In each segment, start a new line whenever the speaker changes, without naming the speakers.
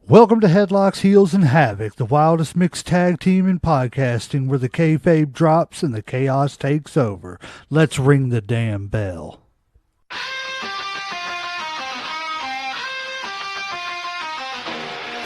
Welcome to Headlocks, Heels, and Havoc, the wildest mixed tag team in podcasting where the kayfabe drops and the chaos takes over. Let's ring the damn bell.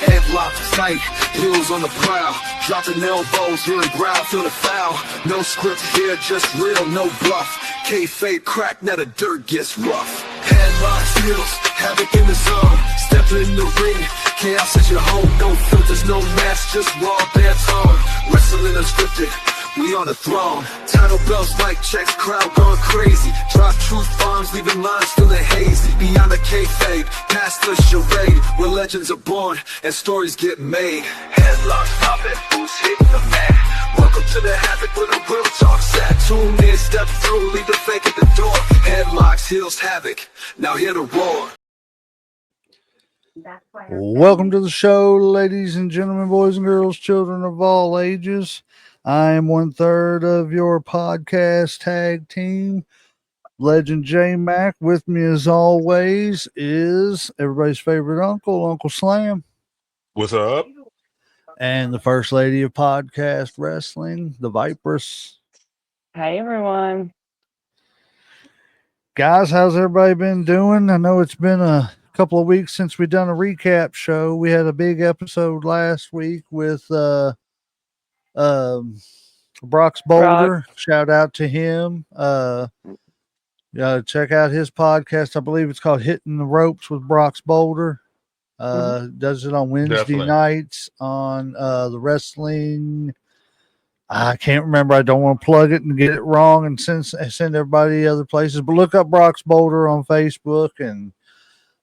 Headlock tight, heels on the prowl, dropping elbows, hearing growl, feel the foul. No script here, just real, no bluff. Kayfabe crack, now the dirt gets rough. Headlocks, heels, havoc in the zone. Step in the ring, chaos is your home. No filters, no mask, just raw bare tone. Wrestling unscripted, we on the throne. Title bells, mic checks, crowd going crazy. Drop truth bombs, leaving lines feeling hazy. Beyond the kayfabe, past the charade, where legends are born and stories get made. Headlocks popping, who's hitting the mat? Welcome to the havoc where the real talk's at. Tune in, step through, leave the fake at the door. Headlocks, heels, havoc, now hear the roar.
Welcome to the show, ladies and gentlemen, boys and girls, children of all ages. I am 1/3 of your podcast tag team, Legend J Mac. With me, as always, is everybody's favorite uncle, Uncle Slam,
What's up?
and the first lady of podcast wrestling, the Viperess.
Hey everyone.
Guys, how's everybody been doing? I know it's been a couple of weeks since we done a recap show. We had a big episode last week with Brock's Boulder. Shout out to him. Check out his podcast. I believe it's called Hitting the Ropes with Brock's Boulder. Does it on Wednesday
Definitely.
nights on the wrestling. I can't remember. I don't want to plug it and get it wrong and send everybody other places. But look up Brock's Boulder on Facebook and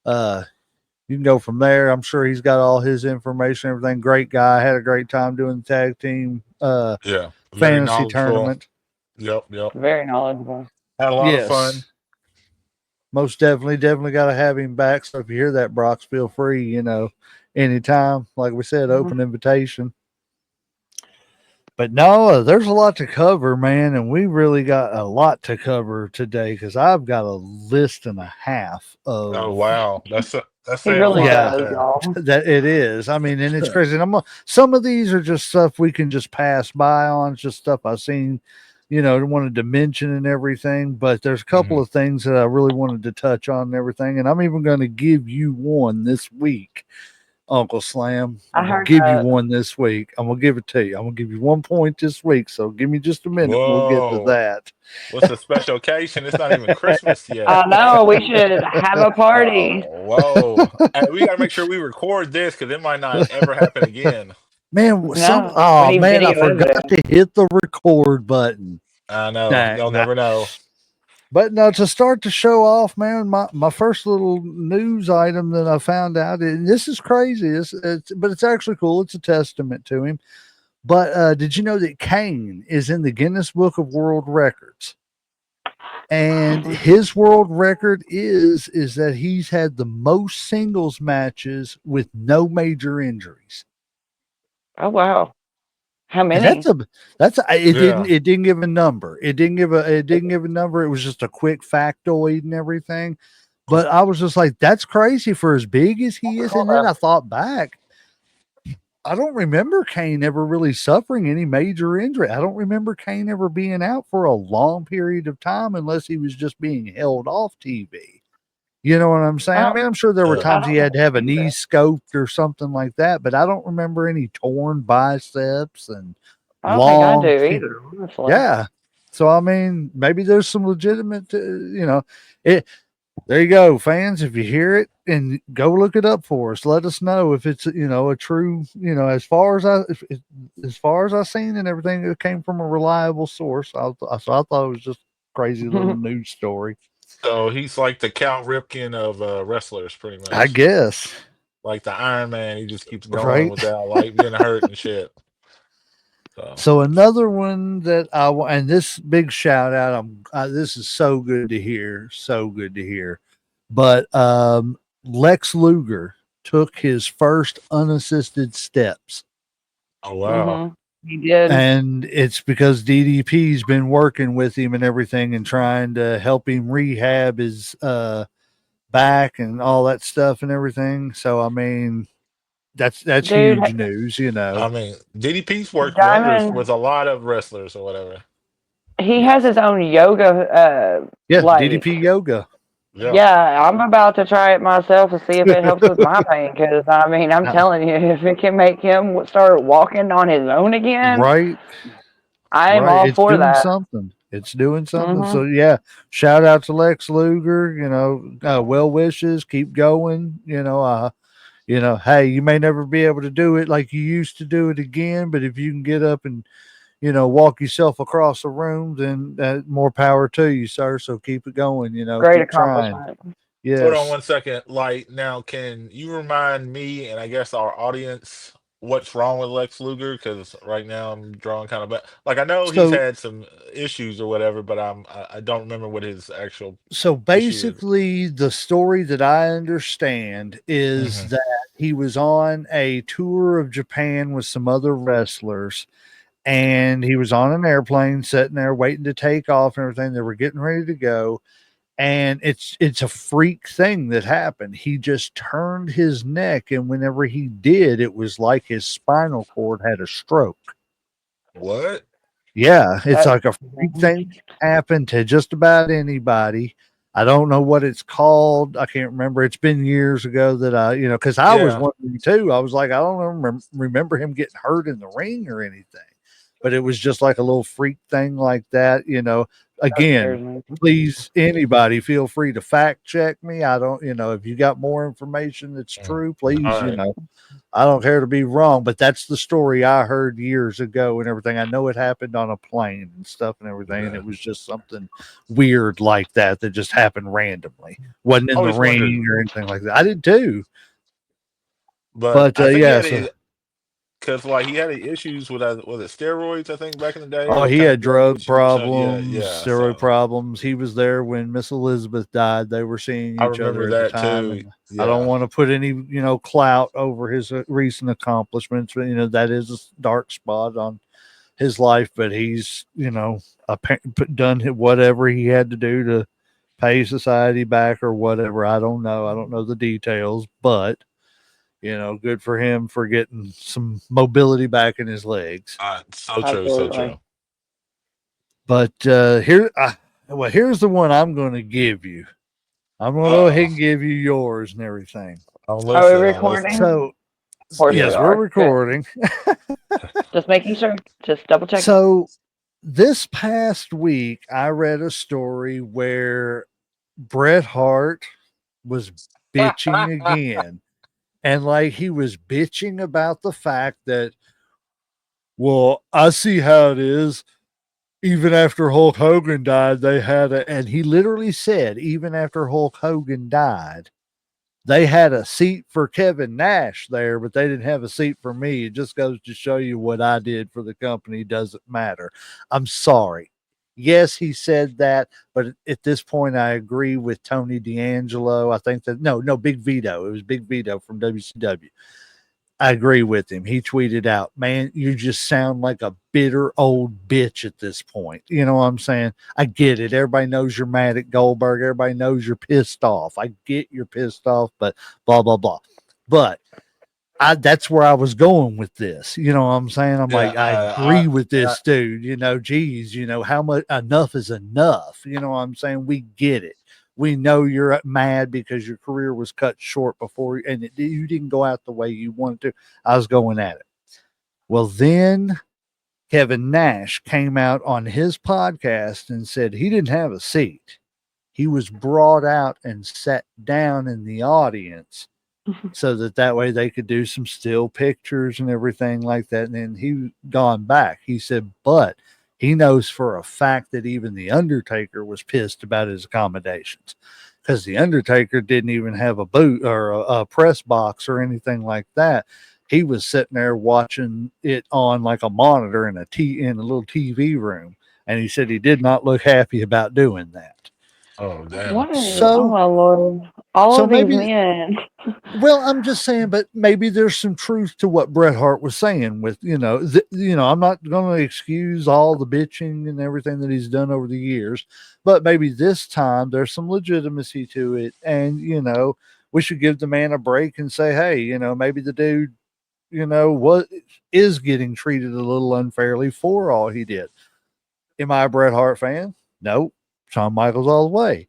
you can go from there. I'm sure he's got all his information, everything. Great guy. Had a great time doing the tag team
Yeah.
fantasy tournament.
Yep.
Very knowledgeable.
Had a lot of fun.
Most definitely got to have him back. So if you hear that, Brox, feel free, anytime. Like we said, open invitation. But no, there's a lot to cover, man, and we really got a lot to cover today because I've got a list and a half of.
Oh wow, that's
He really
Yeah.
does, y'all.
That it is. I mean, and it's crazy. And some of these are just stuff we can just pass by on. It's just stuff I've seen, wanted to mention and everything. But there's a couple of things that I really wanted to touch on and everything. And I'm even going to give you one this week, Uncle Slam. I'm going to give you one this week. I'm going to give it to you. I'm going to give you 1 point this week. So give me just a minute. We'll get to that.
What's a special occasion? It's not even Christmas yet.
I know. We should have a party.
Whoa. Hey, we got to make sure we record this because it might not ever happen again.
Man, I forgot to hit the record button.
I know. You'll never know.
But no, to start the show off, man, my first little news item that I found out, and this is crazy, but it's actually cool. It's a testament to him. But did you know that Kane is in the Guinness Book of World Records? And his world record is that he's had the most singles matches with no major injuries.
Oh wow. How many?
It didn't give a number. It didn't give a number. It was just a quick factoid and everything. But I was just like, that's crazy for as big as he is. And then I thought back, I don't remember Kane ever really suffering any major injury. I don't remember Kane ever being out for a long period of time unless he was just being held off TV. You know what I'm saying? I mean, I'm sure there were times he had to have a knee scoped or something like that, but I don't remember any torn biceps and
I don't think I do either. Honestly.
Yeah. So, I mean, maybe there's some legitimate, there you go, fans. If you hear it and go look it up for us, let us know if it's, a true, as far as I seen and everything, it came from a reliable source. So I thought it was just a crazy little news story.
So he's like the Cal Ripken of wrestlers, pretty much.
I guess.
Like the Iron Man, he just keeps going without like getting hurt and shit.
So another one that and this big shout out, this is so good to hear. But Lex Luger took his first unassisted steps.
Oh wow.
He did.
And it's because DDP's been working with him and everything and trying to help him rehab his back and all that stuff and everything. So I mean, that's
Dude,
huge news, you know.
I mean, DDP's worked wonders
Diamond,
with a lot of wrestlers or whatever.
he has his own yoga,
Yeah,
like,
DDP yoga.
Yeah.
yeah, I'm about to try it myself to see if it helps with my pain. Because I mean, I'm
Uh,
telling you, if it can make him start walking on his own again,
right,
I am
right.
all
It's
for
doing
that.
something. It's doing something.
Hmm.
So yeah, shout out to Lex Luger. You know, well wishes. Keep going. You know, hey, you may never be able to do it like you used to do it again, but if you can get up and walk yourself across the room, then more power to you, sir. So keep it going.
Great
Keep trying.
accomplishment.
Hold on
Yes.
one second. Like now, can you remind me and I guess our audience what's wrong with Lex Luger? Because right now I'm drawing kind of back. Like I know he's
So
had some issues or whatever, but I don't remember what his actual
so
issue is.
basically the story that I understand is
Hmm.
that he was on a tour of Japan with some other wrestlers, and he was on an airplane sitting there waiting to take off and everything. They were getting ready to go, and it's a freak thing that happened. He just turned his neck, and whenever he did, it was like his spinal cord had a stroke.
What?
Yeah, it's
That,
like a freak thing that happened to just about anybody. I don't know what it's called. I can't remember. It's been years ago that because I was
Yeah.
wondering too. I was like, I don't remember him getting hurt in the ring or anything, but it was just like a little freak thing like that.
that
Again,
scares me.
please, anybody feel free to fact check me. I don't, if you got more information that's
Mm.
true, please,
All right.
I don't care to be wrong, but that's the story I heard years ago and everything. I know it happened on a plane and stuff and everything, and
Yeah.
it was just something weird like that that just happened randomly. Wasn't in the
Always wondered,
ring or anything like that. I did too.
but
But
I think he
yeah,
had
so
a because like he had issues with was it steroids? I think back in the day,
oh,
or
he
kind
had
of drug
drug
issues or something. Yeah,
problems,
yeah.
steroid
So
problems. He was there when Miss Elizabeth died. They were seeing
I
each other
remember
at the
that
time,
too.
and I don't
Yeah.
want to put any clout over his recent accomplishments, but that is a dark spot on his life. But he's done whatever he had to do to pay society back or whatever. I don't know. I don't know the details, but good for him for getting some mobility back in his legs.
So true. So
Absolutely.
true.
But here's the one I'm going to give you. I'm going to go ahead
Uh-oh.
and give you yours and everything.
I'm
Are we
listening. I'm listening.
recording?
So,
Of course we
yes,
Yeah.
we're
are. Good.
recording.
Just making sure. Just double checking.
So, this past week, I read a story where Bret Hart was bitching again. And like he was bitching about the fact that, well, I see how it is. Even after Hulk Hogan died, they had and he literally said, even after Hulk Hogan died, they had a seat for Kevin Nash there, but they didn't have a seat for me. It just goes to show you what I did for the company doesn't matter. I'm sorry. Yes, he said that, but at this point, I agree with Tony D'Angelo. I think that no, Big Vito. It was Big Vito from WCW. I agree with him. He tweeted out, man, you just sound like a bitter old bitch at this point. You know what I'm saying? I get it. Everybody knows you're mad at Goldberg. Everybody knows you're pissed off. I get you're pissed off, but blah, blah, blah. But that's where I was going with this. You know what I'm saying? I'm
Yeah.
like, I agree with this dude. Geez, how much enough is enough. You know what I'm saying? We get it. We know you're mad because your career was cut short before and you didn't go out the way you wanted to. I was going at it. Well, then Kevin Nash came out on his podcast and said he didn't have a seat. He was brought out and sat down in the audience so that way they could do some still pictures and everything like that. And then he gone back. He said, but he knows for a fact that even the Undertaker was pissed about his accommodations because the Undertaker didn't even have a booth or a press box or anything like that. He was sitting there watching it on like a monitor in a little TV room. And he said he did not look happy about doing that.
Oh damn.
What is?
So,
Oh my lord! All
so
of these
maybe
men.
well, I'm just saying, but maybe there's some truth to what Bret Hart was saying. With I'm not going to excuse all the bitching and everything that he's done over the years, but maybe this time there's some legitimacy to it, and we should give the man a break and say, hey, maybe the dude what is getting treated a little unfairly for all he did. Am I a Bret Hart fan? No. Shawn Michaels all the way.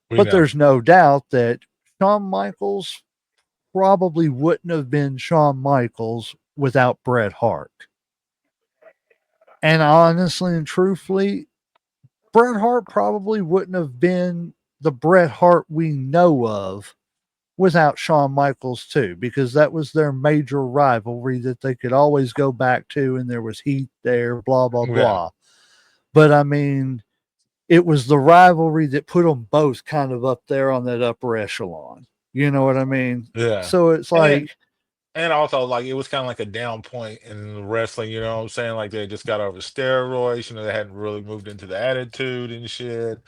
But there's no doubt that Shawn Michaels probably wouldn't have been Shawn Michaels without Bret Hart. And honestly and truthfully, Bret Hart probably wouldn't have been the Bret Hart we know of without Shawn Michaels too, because that was their major rivalry that they could always go back to, and there was heat there, blah, blah, blah. But I mean, it was the rivalry that put them both kind of up there on that upper echelon. You know what I mean?
Yeah.
So it's like,
and also, like, it was kind of like a down point in wrestling, you know what I'm saying? Like, they just got over steroids, they hadn't really moved into the attitude and shit.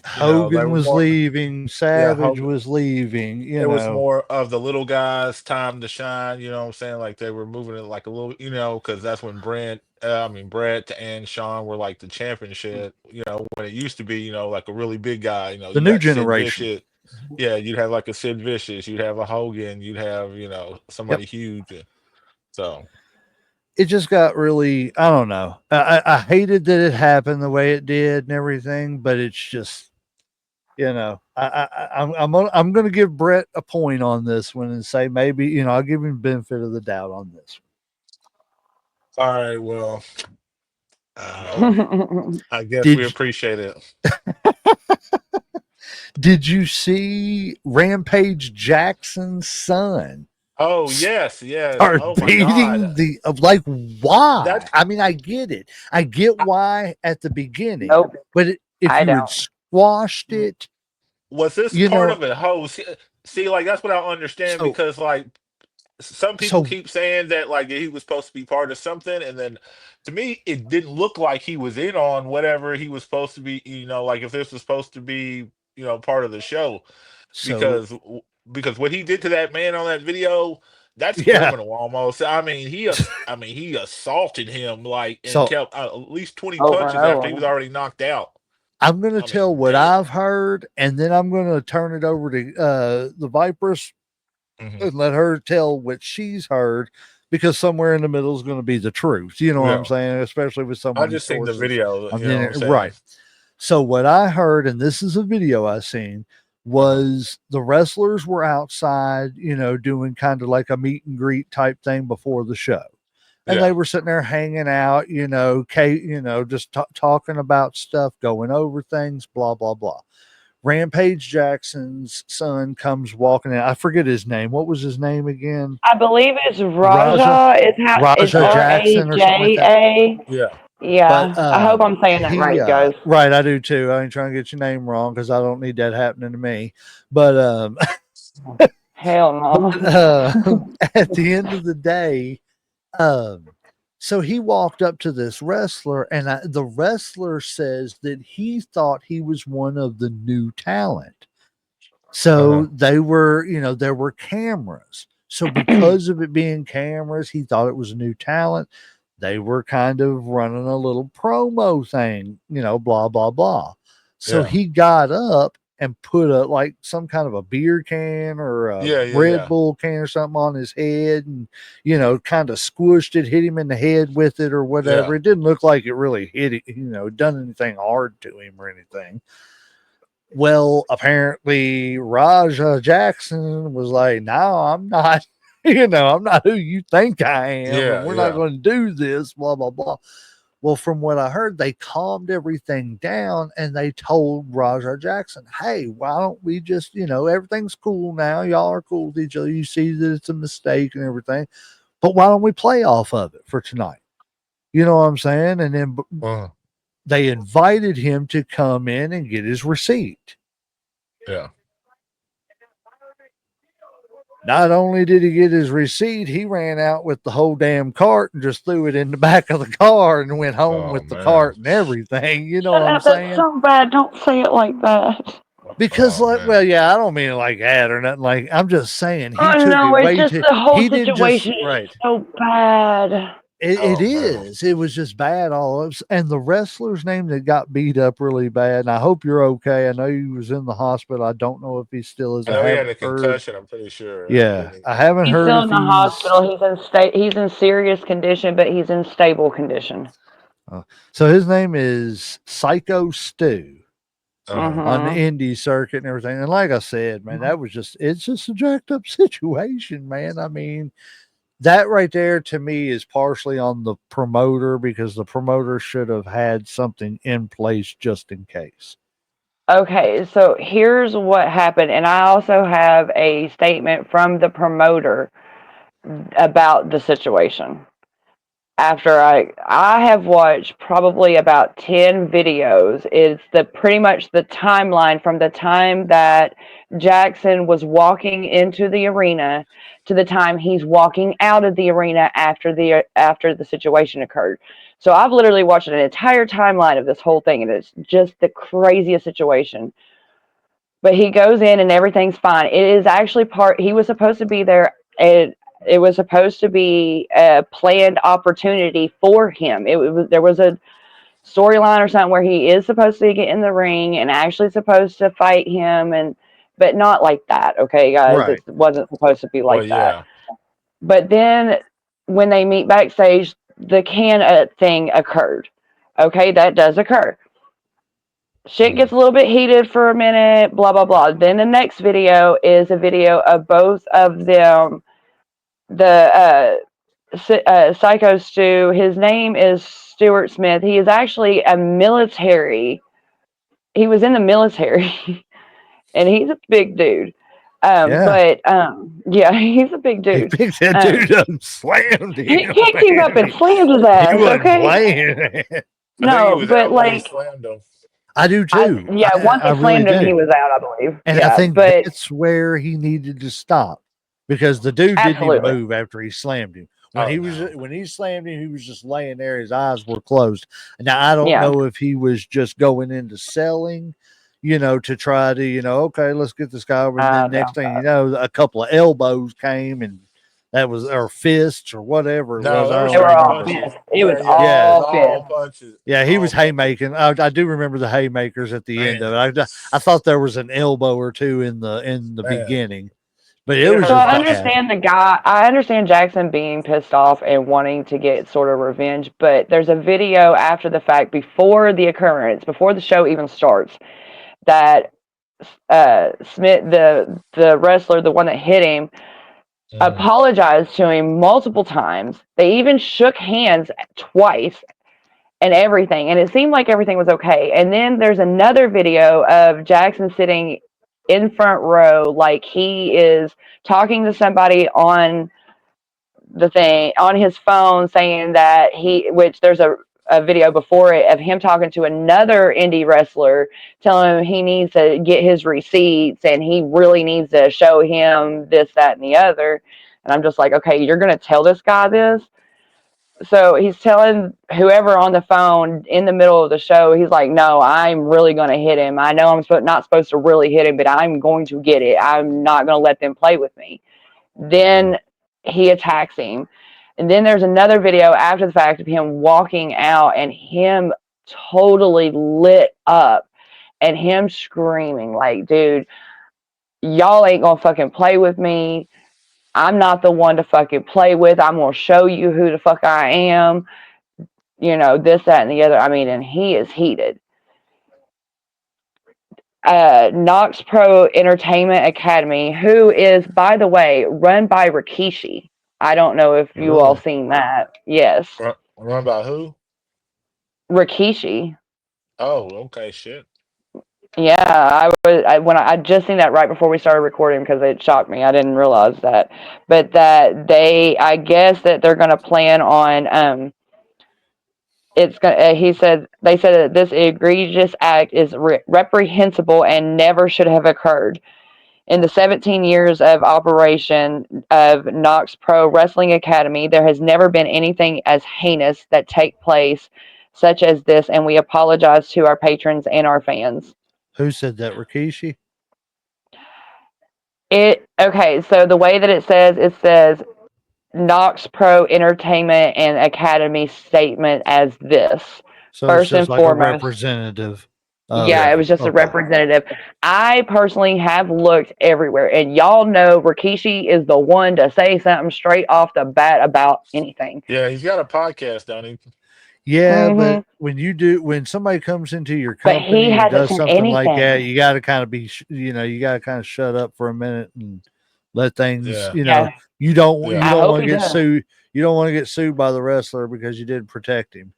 Hogan was leaving, Savage was leaving,
it was more of the little guys' time to shine, you know what I'm saying? Like, they were moving it like a little, because that's when Brett and Shawn were like the championship, when it used to be, like a really big guy,
the new generation.
Yeah, you'd have like a Sid Vicious, you'd have a Hogan, you'd have, somebody huge. So
it just got really, I don't know. I hated that it happened the way it did and everything, but it's just, I'm going to give Bret a point on this one and say maybe, I'll give him the benefit of the doubt on this
one. All right, well, I guess we appreciate it.
Did you see Rampage Jackson's son?
Oh, yes.
Are beating why? I mean, I get it. I get why at the beginning.
Nope.
But if you had squashed it.
Was this part of it? See, like, that's what I don't understand, because, like, some people keep saying that, like, he was supposed to be part of something, and then to me, it didn't look like he was in on whatever he was supposed to be, like, if this was supposed to be, part of the show. Because what he did to that man on that video, that's criminal almost. I mean, he assaulted him, like, and kept at least 20 punches after he was already knocked out.
I'm going to tell what I've heard, and then I'm going to turn it over to the Viperess and let her tell what she's heard, because somewhere in the middle is going to be the truth. You know what I'm saying? Especially with someone.
I just seen the video.
Right. So what I heard, and this is a video I seen, was the wrestlers were outside, doing kind of like a meet and greet type thing before the show. And they were sitting there hanging out, just talking about stuff, going over things, blah, blah, blah. Rampage Jackson's son comes walking in. I forget his name. What was his name again?
I believe it's Raja. It's Raja or something like that. Yeah. But, I hope I'm saying that right, guys.
Right, I do too. I ain't trying to get your name wrong, because I don't need that happening to me. But
hell no.
At the end of the day, so he walked up to this wrestler, and the wrestler says that he thought he was one of the new talent. So they were, there were cameras. So because of it being cameras, he thought it was a new talent. They were kind of running a little promo thing, blah, blah, blah. So he got up and put some kind of a beer can or a Red Bull can or something on his head, and, kind of squished it, hit him in the head with it or whatever. It didn't look like it really hit it, done anything hard to him or anything. Well, apparently Raja Jackson was like, no, I'm not. I'm not who you think I am. And we're not going to do this, blah, blah, blah. Well, from what I heard, they calmed everything down, and they told Raja Jackson, hey, why don't we just, everything's cool now. Y'all are cool with each other. You see that it's a mistake and everything, but why don't we play off of it for tonight? You know what I'm saying? And then they invited him to come in and get his receipt.
Yeah.
Not only did he get his receipt, he ran out with the whole damn cart and just threw it in the back of the car and went home with the cart and everything. You know what I'm saying?
That's so bad. Don't say it like that.
Because, I don't mean it like that or nothing. Like, I'm just saying, he
the whole situation is so bad.
It is. It was just bad all of us. And the wrestler's name that got beat up really bad. And I hope you're okay. I know he was in the hospital. I don't know if he still is.
I know he had a concussion. I'm pretty sure.
Yeah, I haven't heard.
He's still in the hospital. He's in serious condition, but he's in stable condition.
So his name is Psycho Stu.
Mm-hmm.
On the indie circuit and everything. And like I said, man, that was it's just a jacked up situation, man. I mean, that right there to me is partially on the promoter because the promoter should have had something in place just in case.
Okay, so here's what happened. And I also have a statement from the promoter about the situation. After I have watched probably about 10 videos. It's pretty much the timeline from the time that Jackson was walking into the arena to the time he's walking out of the arena after the situation occurred. So I've literally watched an entire timeline of this whole thing, and it's just the craziest situation. But he goes in and everything's fine. It is actually he was supposed to be there, and it was supposed to be a planned opportunity for him. There was a storyline or something where he is supposed to get in the ring and actually supposed to fight him, but not like that. Okay, guys, right. It wasn't supposed to be like that. But then when they meet backstage, the can thing occurred. Okay, that does occur. Shit gets a little bit heated for a minute, blah, blah, blah. Then the next video is a video of both of them. The Psycho Stu, his name is Stuart Smith. He is actually he was in the military, and he's a big dude. But he's a big dude.
He picked that dude up and slammed him.
He picked him up and slammed his ass. He wasn't playing. No, but like
I do too.
Once he slammed him, he was out, I believe.
And I think that's where he needed to stop because the dude didn't even move after he slammed him. When he slammed him, he was just laying there. His eyes were closed. Now I don't know if he was just going into selling, to try to, okay, let's get this guy over. And then next thing you know, a couple of elbows came and that was, or fists or whatever.
It was all
punches.
Yeah, he was haymaking. I do remember the haymakers at the end of it. I thought there was an elbow or two in the beginning, but it was.
So I understand I understand Jackson being pissed off and wanting to get sort of revenge, but there's a video after the fact, before the occurrence, before the show even starts, that Smith, the wrestler, the one that hit him, apologized to him multiple times. They even shook hands twice and everything, and it seemed like everything was okay. And then there's another video of Jackson sitting in front row like he is talking to somebody on his phone, saying that which there's a video before it of him talking to another indie wrestler, telling him he needs to get his receipts and he really needs to show him this, that, and the other. And I'm just like, okay, you're going to tell this guy this? So he's telling whoever on the phone in the middle of the show, he's like, no, I'm really going to hit him. I know I'm not supposed to really hit him, but I'm going to get it. I'm not going to let them play with me. Then he attacks him. And then there's another video after the fact of him walking out and him totally lit up and him screaming like, dude, y'all ain't gonna fucking play with me. I'm not the one to fucking play with. I'm gonna show you who the fuck I am. This, that, and the other. I mean, and he is heated. Knox Pro Entertainment Academy, who is, by the way, run by Rikishi. I don't know if you all seen that. Yes.
Run by who?
Rikishi.
Oh, okay, shit.
Yeah, I just seen that right before we started recording because it shocked me. I didn't realize that, but that I guess that they're going to plan on. It's going. They said that this egregious act is reprehensible and never should have occurred. In the 17 years of operation of Knox Pro Wrestling Academy, there has never been anything as heinous that take place such as this, and we apologize to our patrons and our fans.
Who said that, Rikishi?
Okay, so the way that it says Knox Pro Entertainment and Academy statement as this.
So
First
it's just
and
like
foremost,
a representative.
yeah, it was just a representative. I personally have looked everywhere, and y'all know Rikishi is the one to say something straight off the bat about anything.
Yeah, he's got a podcast, don't he?
Yeah, but when somebody comes into your company and does something like that, you got to kind of be, you got to kind of shut up for a minute and let things, you don't want to get sued. You don't want to get sued by the wrestler because you didn't protect him.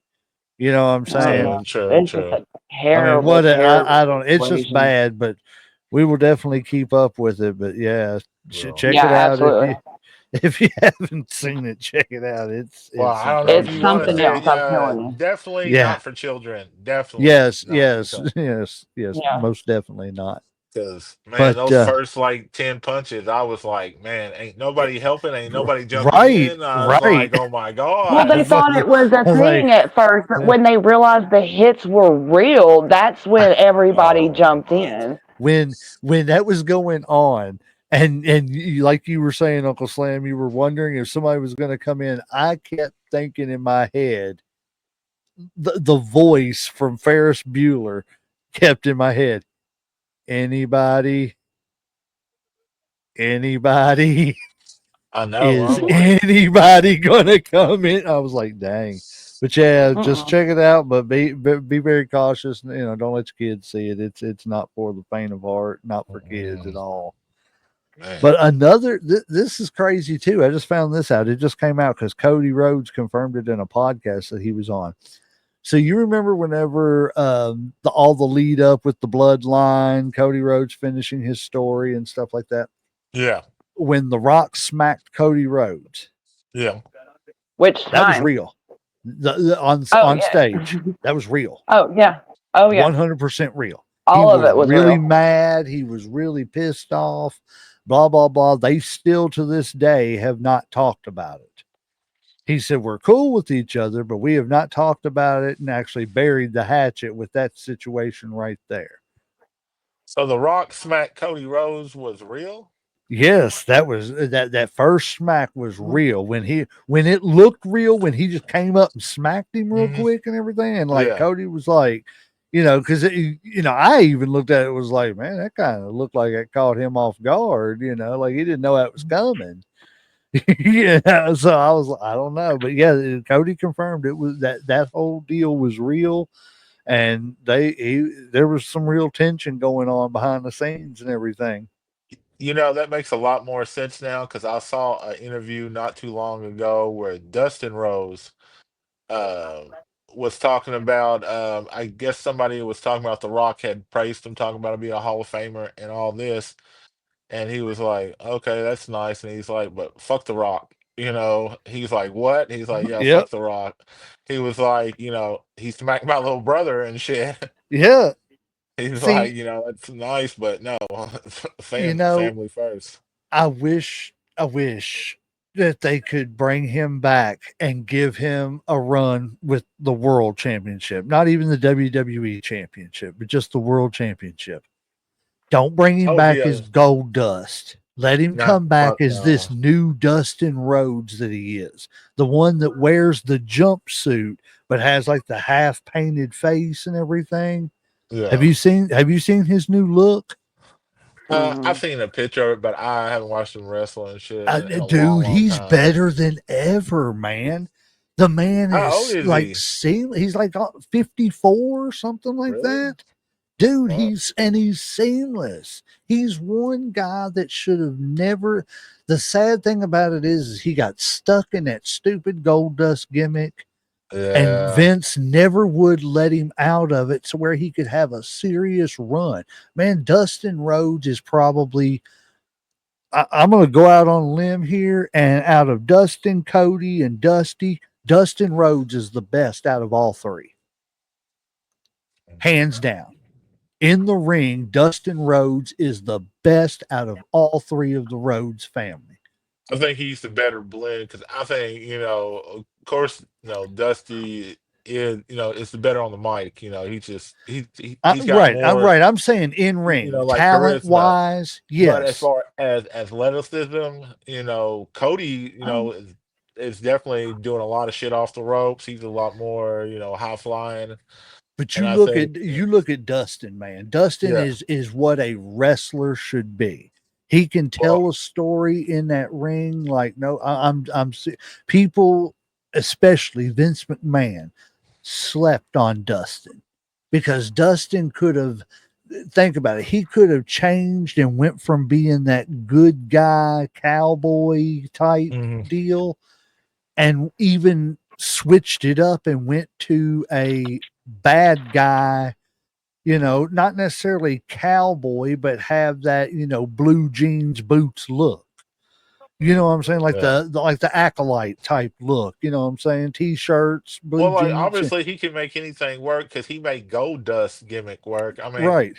You know what I'm saying?
True.
Terrible,
I mean, I don't. It's just bad, but we will definitely keep up with it. But yeah, check it out if you haven't seen it. Check it out. It's
I don't know if you want to
something else. I'm telling you.
Definitely not for children. Definitely.
Yes. Most definitely not.
Because man, those first like 10 punches, I was like, man, ain't nobody helping, ain't nobody jumping in. I was like, oh my god.
Well, they thought it was a thing at first, but when they realized the hits were real, that's when everybody jumped in.
When that was going on, and you, like you were saying, Uncle Slam, you were wondering if somebody was going to come in. I kept thinking in my head, the voice from Ferris Bueller kept in my head. Anybody?
I know.
Is anybody gonna come in? I was like, dang. But yeah, just check it out. But be very cautious. Don't let your kids see it. It's not for the faint of heart, not for kids at all. Man. But this is crazy too. I just found this out. It just came out because Cody Rhodes confirmed it in a podcast that he was on. So you remember whenever all the lead up with the bloodline, Cody Rhodes finishing his story and stuff like that?
Yeah.
When The Rock smacked Cody Rhodes.
Yeah.
That was real. On stage. That was real.
Oh, yeah.
100% real.
All of it was
really mad. He was really pissed off. Blah, blah, blah. They still to this day have not talked about it. He said, we're cool with each other, but we have not talked about it and actually buried the hatchet with that situation right there.
So The Rock smack Cody Rhodes was real?
Yes, that was that first smack was real. When it looked real, when he just came up and smacked him real quick and everything. And Cody was like, because I even looked at it, was like, man, that kind of looked like it caught him off guard, like he didn't know that was coming. Yeah, so I was, I don't know, but yeah, Cody confirmed it was that whole deal was real, and there was some real tension going on behind the scenes and everything.
That makes a lot more sense now because I saw an interview not too long ago where Dustin Rose was talking about. I guess somebody was talking about The Rock had praised him, talking about him being a Hall of Famer and all this. And he was like, okay, that's nice. And he's like, but fuck The Rock. He's like, what? He's like, yeah, fuck The Rock. He was like, he smacked my little brother and shit.
Yeah.
He's like, it's nice, but no, family first.
I wish that they could bring him back and give him a run with the World Championship. Not even the WWE Championship, but just the World Championship. Don't bring him back as Gold Dust. Let him come back as this new Dustin Rhodes that he is. The one that wears the jumpsuit, but has like the half painted face and everything. Yeah. Have you seen his new look?
I've seen a picture of it, but I haven't watched him wrestle and shit.
Dude, he's better than ever, man. The man is like he's like 54 or something like that. Dude, he's seamless. He's one guy that should have never. The sad thing about it is he got stuck in that stupid Gold Dust gimmick, and Vince never would let him out of it, so where he could have a serious run. Man, Dustin Rhodes is probably. I'm going to go out on a limb here, and out of Dustin, Cody, and Dusty, Dustin Rhodes is the best out of all three, hands down. In the ring, Dustin Rhodes is the best out of all three of the Rhodes family.
I think he's the better blend because I think, of course, Dusty is, it's the better on the mic. He's got
right.
More,
I'm right. I'm saying in ring, like talent wise, yes.
But as far as athleticism, Cody, is definitely doing a lot of shit off the ropes. He's a lot more, high flying.
But
And
you
I
look
think,
at Dustin, man. Dustin
yeah,
is what a wrestler should be. He can
well,
tell a story in that ring like no. People, especially Vince McMahon, slept on Dustin because Dustin could have. Think about it. He could have changed and went from being that good guy cowboy type
mhm,
deal, and even switched it up and went to a bad guy, not necessarily cowboy, but have that, blue jeans boots look. You know what I'm saying? Like
yeah.
the acolyte type look. You know what I'm saying? T-shirts, blue
Well, like
jeans.
obviously he can make anything work because he made Gold Dust gimmick work. I mean,
Right.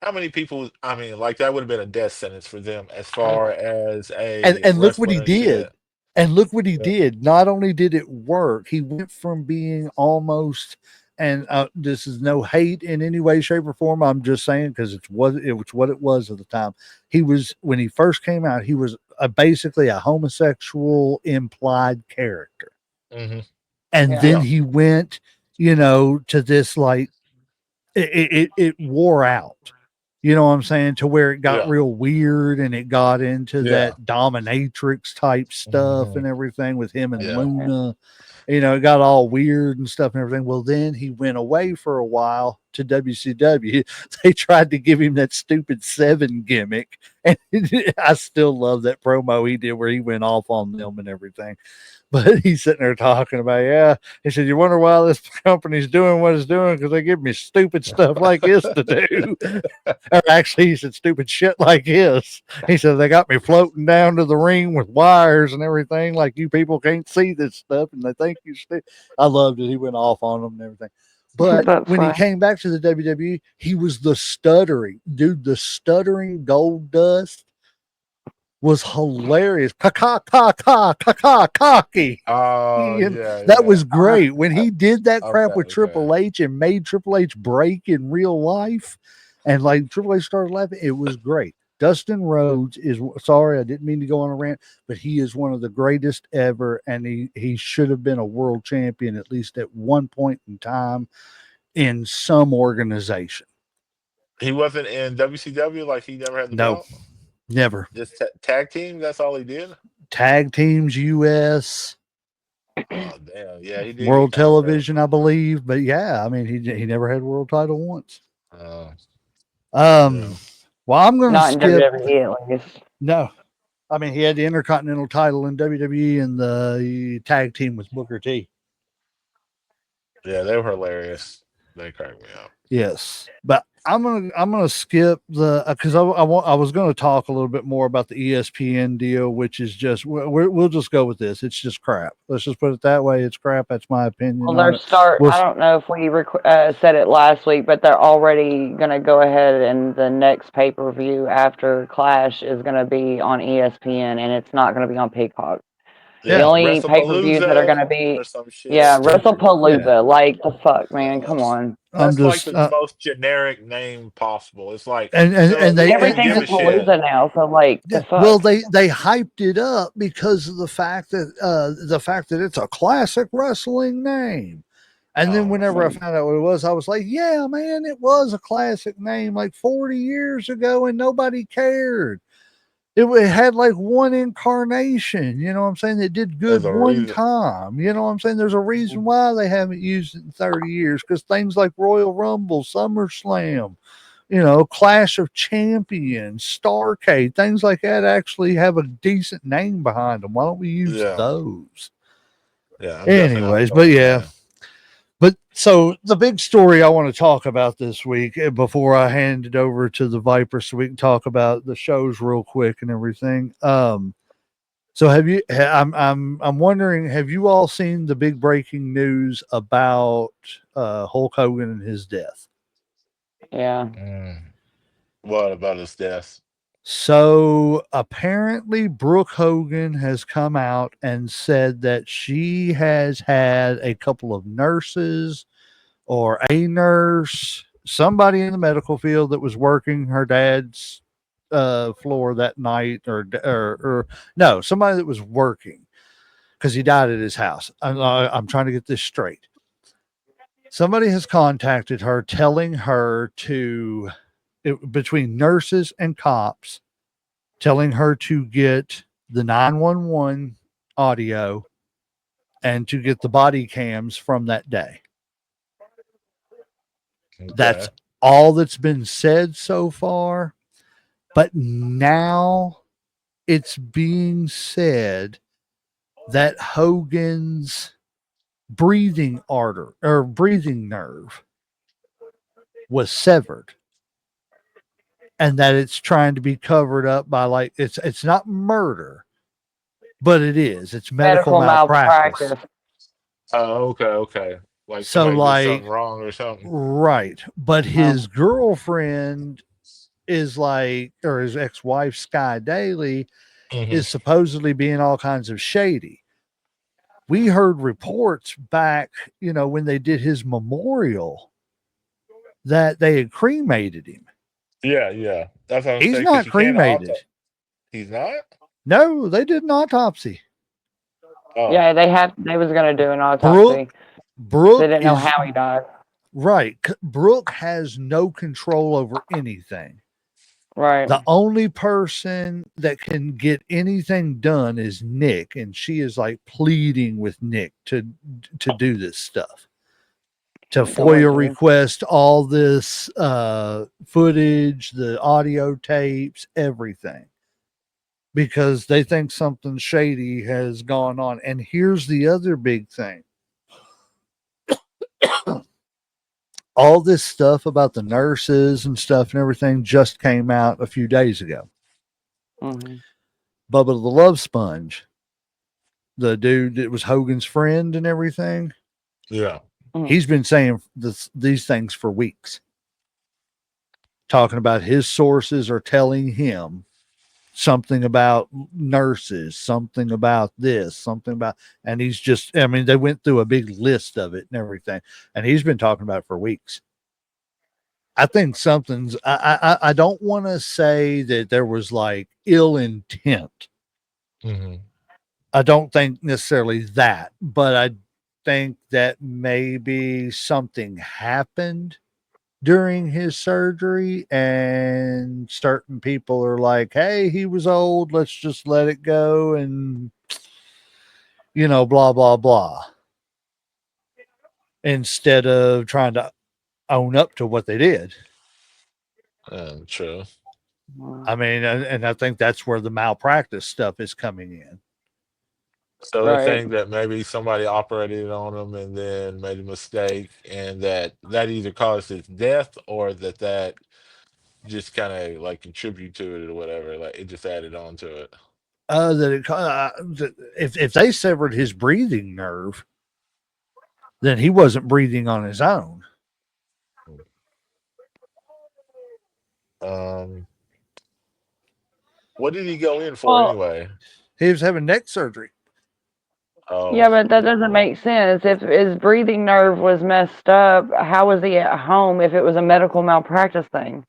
how many people? I mean, like that would have been a death sentence for them as far as
And
a
and look what he
wrestling
did.
shit.
And look what he
Yeah.
did. Not only did it work, he went from being almost, and this is no hate in any way, shape, or form. I'm just saying because it was what it was at the time. He was, when he first came out, he was basically a homosexual implied character,
Hmm.
and
Yeah.
then
Yeah.
he went, to this like it wore out. You know what I'm saying? To where it got
Yeah.
real weird and it got into
Yeah.
that dominatrix type stuff
Hmm.
and everything with him and
Yeah.
Luna. It got all weird and stuff and everything. Well, then he went away for a while to WCW. They tried to give him that stupid 7 gimmick. And I still love that promo he did where he went off on them and everything. But he's sitting there talking about, yeah. He said, you wonder why this company's doing what it's doing because they give me stupid stuff like this to do. Or actually, he said, stupid shit like this. He said, they got me floating down to the ring with wires and everything. Like, you people can't see this stuff and they think you stupid. I loved it. He went off on them and everything. But
That's
when he
right.
came back to the WWE, he was the stuttering dude, the stuttering Gold Dust was hilarious. Cocky.
Oh yeah,
That
yeah.
was great when
I,
he did that crap
okay,
with
okay.
Triple H and made Triple H break in real life, and like Triple H started laughing. It was great. Dustin Rhodes is, sorry, I didn't mean to go on a rant, but he is one of the greatest ever, and he should have been a world champion at least at one point in time in some organization.
He wasn't in WCW, like he never had the
No,
belt.
never.
Just tag team. That's all he did.
Tag teams, US.
Oh damn, yeah, he did get
World
kind of famous.
television, I believe. But yeah, I mean, he never had world title once.
Uh,
Um,
yeah.
well, I'm going to
Not in
skip.
WWE at least.
No, I mean, he had the Intercontinental title in WWE and the tag team with Booker T.
Yeah, they were hilarious. They cracked me up.
Yes, but I'm gonna skip the because I was going to talk a little bit more about the ESPN deal, which is just we'll just go with this. It's just crap. Let's just put it that way. It's crap. That's my opinion
Well,
on it.
I don't know if we said it last week, but they're already going to go ahead and the next pay-per-view after Clash is going to be on ESPN and it's not going to be on Peacock.
Yeah,
The only pay-per-views that are going to
WrestlePalooza
be,
or some shit.
yeah,
Stupid. Yeah,
WrestlePalooza. Like, the fuck, man?
Uh,
Come on.
I'm
that's like
just
the most generic name possible. It's like,
and
we
they
don't
Everything's
give
a
a shit.
Palooza now, so, like, the
yeah, well,
fuck?
they hyped it up because of the fact that it's a classic wrestling name. And then
Oh,
whenever I found out what it was, I was like, yeah, man, it was a classic name like 40 years ago and nobody cared. It had like one incarnation, you know what I'm saying? It did
there's
good
a
one
reason.
time, you know what I'm saying? There's a reason why they haven't used it in 30 years because things like Royal Rumble, SummerSlam, Clash of Champions, Starcade, things like that actually have a decent name behind them. Why don't we use
Yeah,
those?
yeah. I'm definitely not
Anyways,
a
but
Cody
yeah.
fan.
But so the big story I want to talk about this week before I hand it over to the Viper so we can talk about the shows real quick and everything. So have you I'm wondering, have you all seen the big breaking news about Hulk Hogan and his death?
Yeah.
What about his death?
So apparently Brooke Hogan has come out and said that she has had a couple of nurses or a nurse, somebody in the medical field that was working her dad's floor that night or no, somebody that was working. because he died at his house. I'm trying to get this straight. Somebody has contacted her telling her between nurses and cops, telling her to get the 911 audio and to get the body cams from that day.
Okay.
That's all that's been said so far. But now it's being said that Hogan's breathing artery or breathing nerve was severed, and that it's trying to be covered up by, like, it's not murder, but it's medical malpractice.
Oh, okay. Like
So,
somebody did
like,
something wrong or something.
right. But his girlfriend is like, or his ex-wife, Sky Daly, is supposedly being all kinds of shady. We heard reports back, when they did his memorial, that they had cremated him.
Yeah. That's what I'm
He's
saying.
not cremated.
He's not?
No, they did an autopsy.
Oh.
Yeah, they was going to do an autopsy.
Brooke
they didn't know how he died.
Right. Brooke has no control over anything.
Right.
The only person that can get anything done is Nick, and she is like pleading with Nick to do this stuff, to FOIA request all this footage, the audio tapes, everything, because they think something shady has gone on. And here's the other big thing. All this stuff about the nurses and stuff and everything just came out a few days ago.
Mm-hmm.
Bubba the Love Sponge, the dude that was Hogan's friend and everything.
Yeah.
He's been saying these things for weeks. Talking about his sources are telling him something about nurses, something about this, something about, and he's just, they went through a big list of it and everything. And he's been talking about it for weeks. I think something's, I don't want to say that there was like ill intent.
Mm-hmm.
I don't think necessarily that, but I think that maybe something happened during his surgery and certain people are like, hey, he was old, let's just let it go, and blah blah blah, instead of trying to own up to what they did.
True.
And I think that's where the malpractice stuff is coming in.
So they think that maybe somebody operated on him and then made a mistake, and that either caused his death, or that just kind of like contribute to it or whatever. Like it just added on to it.
If they severed his breathing nerve, then he wasn't breathing on his own.
What did he go in for anyway?
He was having neck surgery.
Oh.
Yeah, but that doesn't make sense. If his breathing nerve was messed up, how was he at home if it was a medical malpractice thing?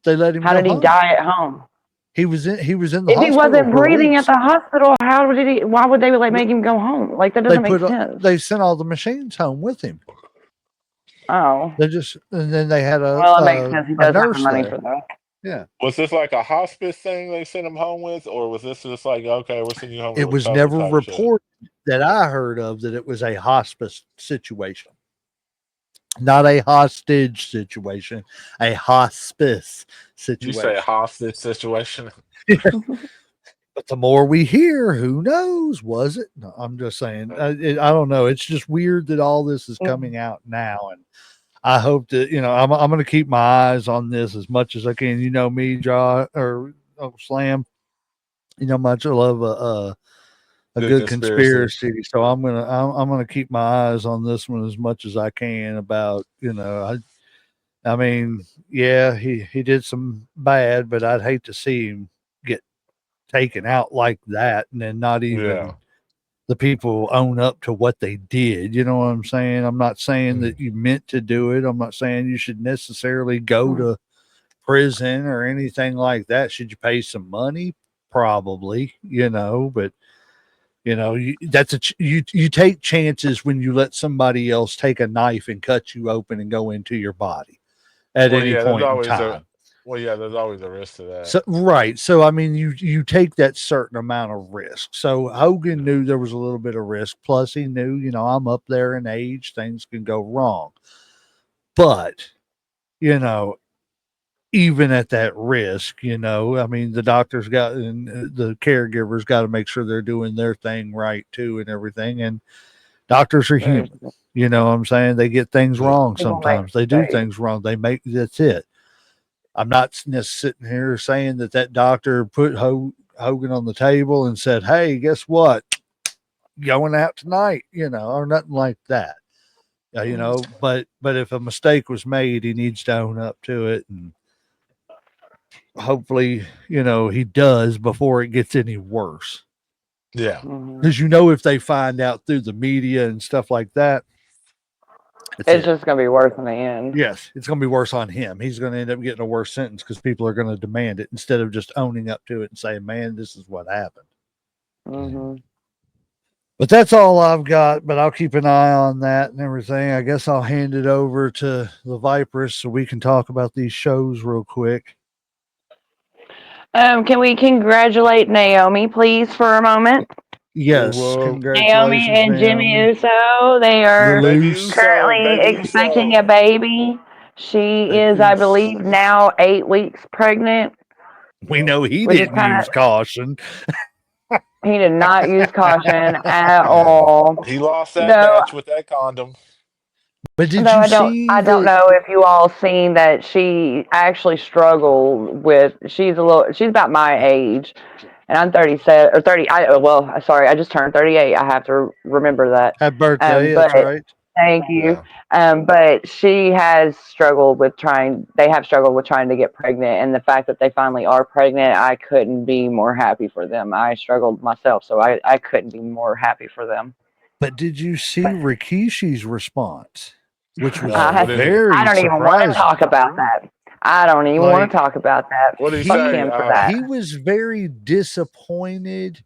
They let him.
How did he die at home?
He was in the hospital.
If he wasn't breathing at the hospital, why would they make him go home? Like, that doesn't make sense.
They sent all the machines home with him.
Oh.
And then they had
it makes sense. He does have the money for that.
Yeah.
Was this like a hospice thing they sent him home with, or was this just like, okay, we're sending you home?
It was never reported that I heard of that it was a hospice situation. Not a hostage situation, a hospice situation.
You say a hostage situation?
But the more we hear, who knows? Was it? No, I'm just saying. I don't know. It's just weird that all this is coming out now, and I hope that I'm going to keep my eyes on this as much as I can. You know me, Jaw or Slam. You know much I love a good conspiracy. So I'm gonna keep my eyes on this one as much as I can about I mean, yeah, he did some bad, but I'd hate to see him get taken out like that and then not even the people own up to what they did. You know what I'm saying? I'm not saying that you meant to do it. I'm not saying you should necessarily go to prison or anything like that. Should you pay some money? Probably, but You know, you take chances when you let somebody else take a knife and cut you open and go into your body at any point in time.
There's always a risk to that.
So right. So I mean you take that certain amount of risk. So Hogan knew there was a little bit of risk. Plus he knew, you know, I'm up there in age, things can go wrong. But, you know, even at that risk, you know, I mean, the doctors got and the caregivers got to make sure they're doing their thing right too and everything. And doctors are human. You know what I'm saying? They get things wrong sometimes. They do things wrong. That's it. I'm not sitting here saying that doctor put Hogan on the table and said, "Hey, guess what? Going out tonight," you know, or nothing like that. You know, but if a mistake was made, he needs to own up to it, and hopefully, you know, he does before it gets any worse.
Yeah,
because you know, if they find out through the media and stuff like that,
it's just going to be worse in the end.
Yes, it's going to be worse on him. He's going to end up getting a worse sentence because people are going to demand it instead of just owning up to it and saying, "Man, this is what happened."
Mm-hmm.
But that's all I've got. But I'll keep an eye on that and everything. I guess I'll hand it over to the Viperous so we can talk about these shows real quick.
Can we congratulate Naomi, please, for a moment?
Yes, congratulations,
Naomi and Jimmy Uso. They are currently expecting a baby. She is, I believe, now 8 weeks pregnant.
We know he didn't use caution.
He did not use caution at all.
He lost that match with that condom.
But did you see?
I don't know if you all seen that she actually struggled with. She's about my age, and I'm 37 or 30. Sorry, I just turned 38. I have to remember that.
Happy birthday! That's right.
Thank you. Yeah. But she has struggled with trying. They have struggled with trying to get pregnant, and the fact that they finally are pregnant, I couldn't be more happy for them. I struggled myself, so I couldn't be more happy for them.
But did you see Rikishi's response, which was
very I don't
surprising.
even want to talk about that. I don't even want to talk about that.
What did he say?
Him for that.
He was very disappointed.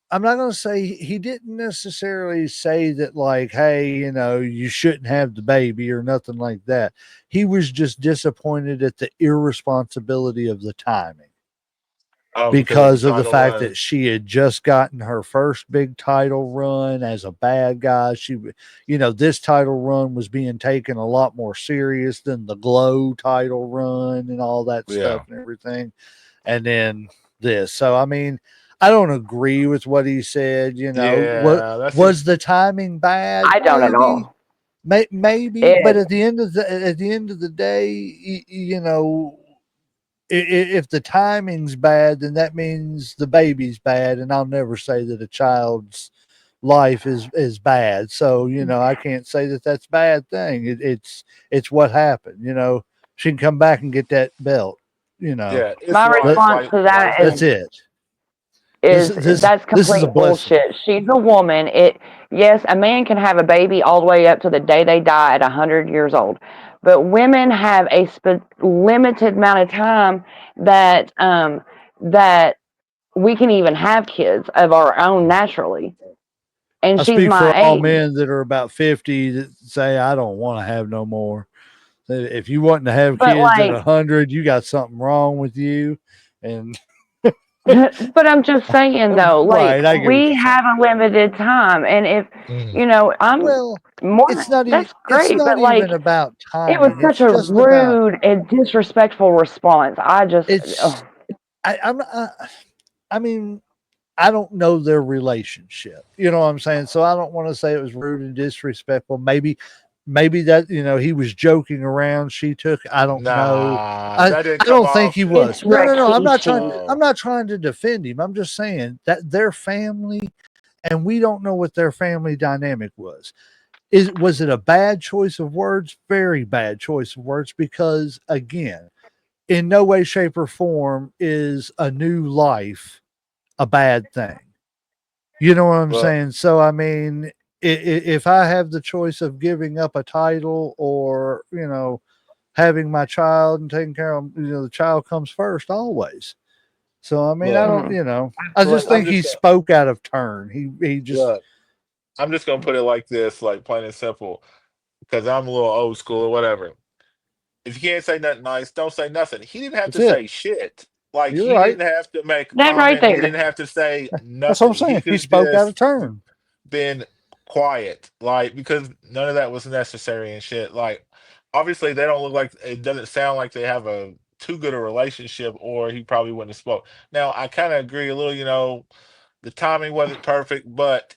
I'm not going to say he didn't necessarily say that, like, hey, you know, you shouldn't have the baby or nothing like that. He was just disappointed at the irresponsibility of the timing. Because of the fact that she had just gotten her first big title run as a bad guy. She, you know, this title run was being taken a lot more serious than the Glow title run and all that stuff and everything. And then this. So, I mean, I don't agree with what he said. You know, was the timing bad?
I don't at all.
Maybe, but at the end of the day, you know, if the timing's bad, then that means the baby's bad, and I'll never say that a child's life is bad. So, you know, I can't say that that's a bad thing. It's what happened. You know, she can come back and get that belt. You know,
my response to that is
that's it.
That's complete bullshit. She's a woman. Yes, a man can have a baby all the way up to the day they die at 100 years old. But women have a limited amount of time that that we can even have kids of our own naturally. And she's my age.
All men that are about 50 that say, I don't want to have no more. If you want to have kids at 100, you got something wrong with you. And
but I'm just saying though, like we have a limited time, and if you know, I'm more.
It's not
that's
even,
great,
it's not
but like
even about time.
It was such a rude and disrespectful response. I
mean, I don't know their relationship. You know what I'm saying? So I don't want to say it was rude and disrespectful. Maybe that, you know, he was joking around. She took, I don't know. I don't think he was. No. I'm not trying to defend him. I'm just saying that their family, and we don't know what their family dynamic was. Was it a bad choice of words? Very bad choice of words, because again, in no way, shape, or form is a new life a bad thing. You know what I'm saying? So, I mean, if I have the choice of giving up a title or, you know, having my child and taking care of, you know, the child comes first always. So I mean, I
Look,
don't, I just think he spoke out of turn. He just.
look, I'm just gonna put it like this, like plain and simple, because I'm a little old school or whatever. If you can't say nothing nice, don't say nothing. He didn't have
That's
to
it.
say shit. Like
You're
he
right.
didn't have to make a
That right
comment. He didn't
there.
have to say
That's what I'm
nothing. He
saying.
could
He
have
spoke out of
just
turn.
been quiet, like because none of that was necessary and shit. Like obviously they don't look like it doesn't sound like they have a too good a relationship, or he probably wouldn't have spoke. Now I kind of agree a little. The timing wasn't perfect, but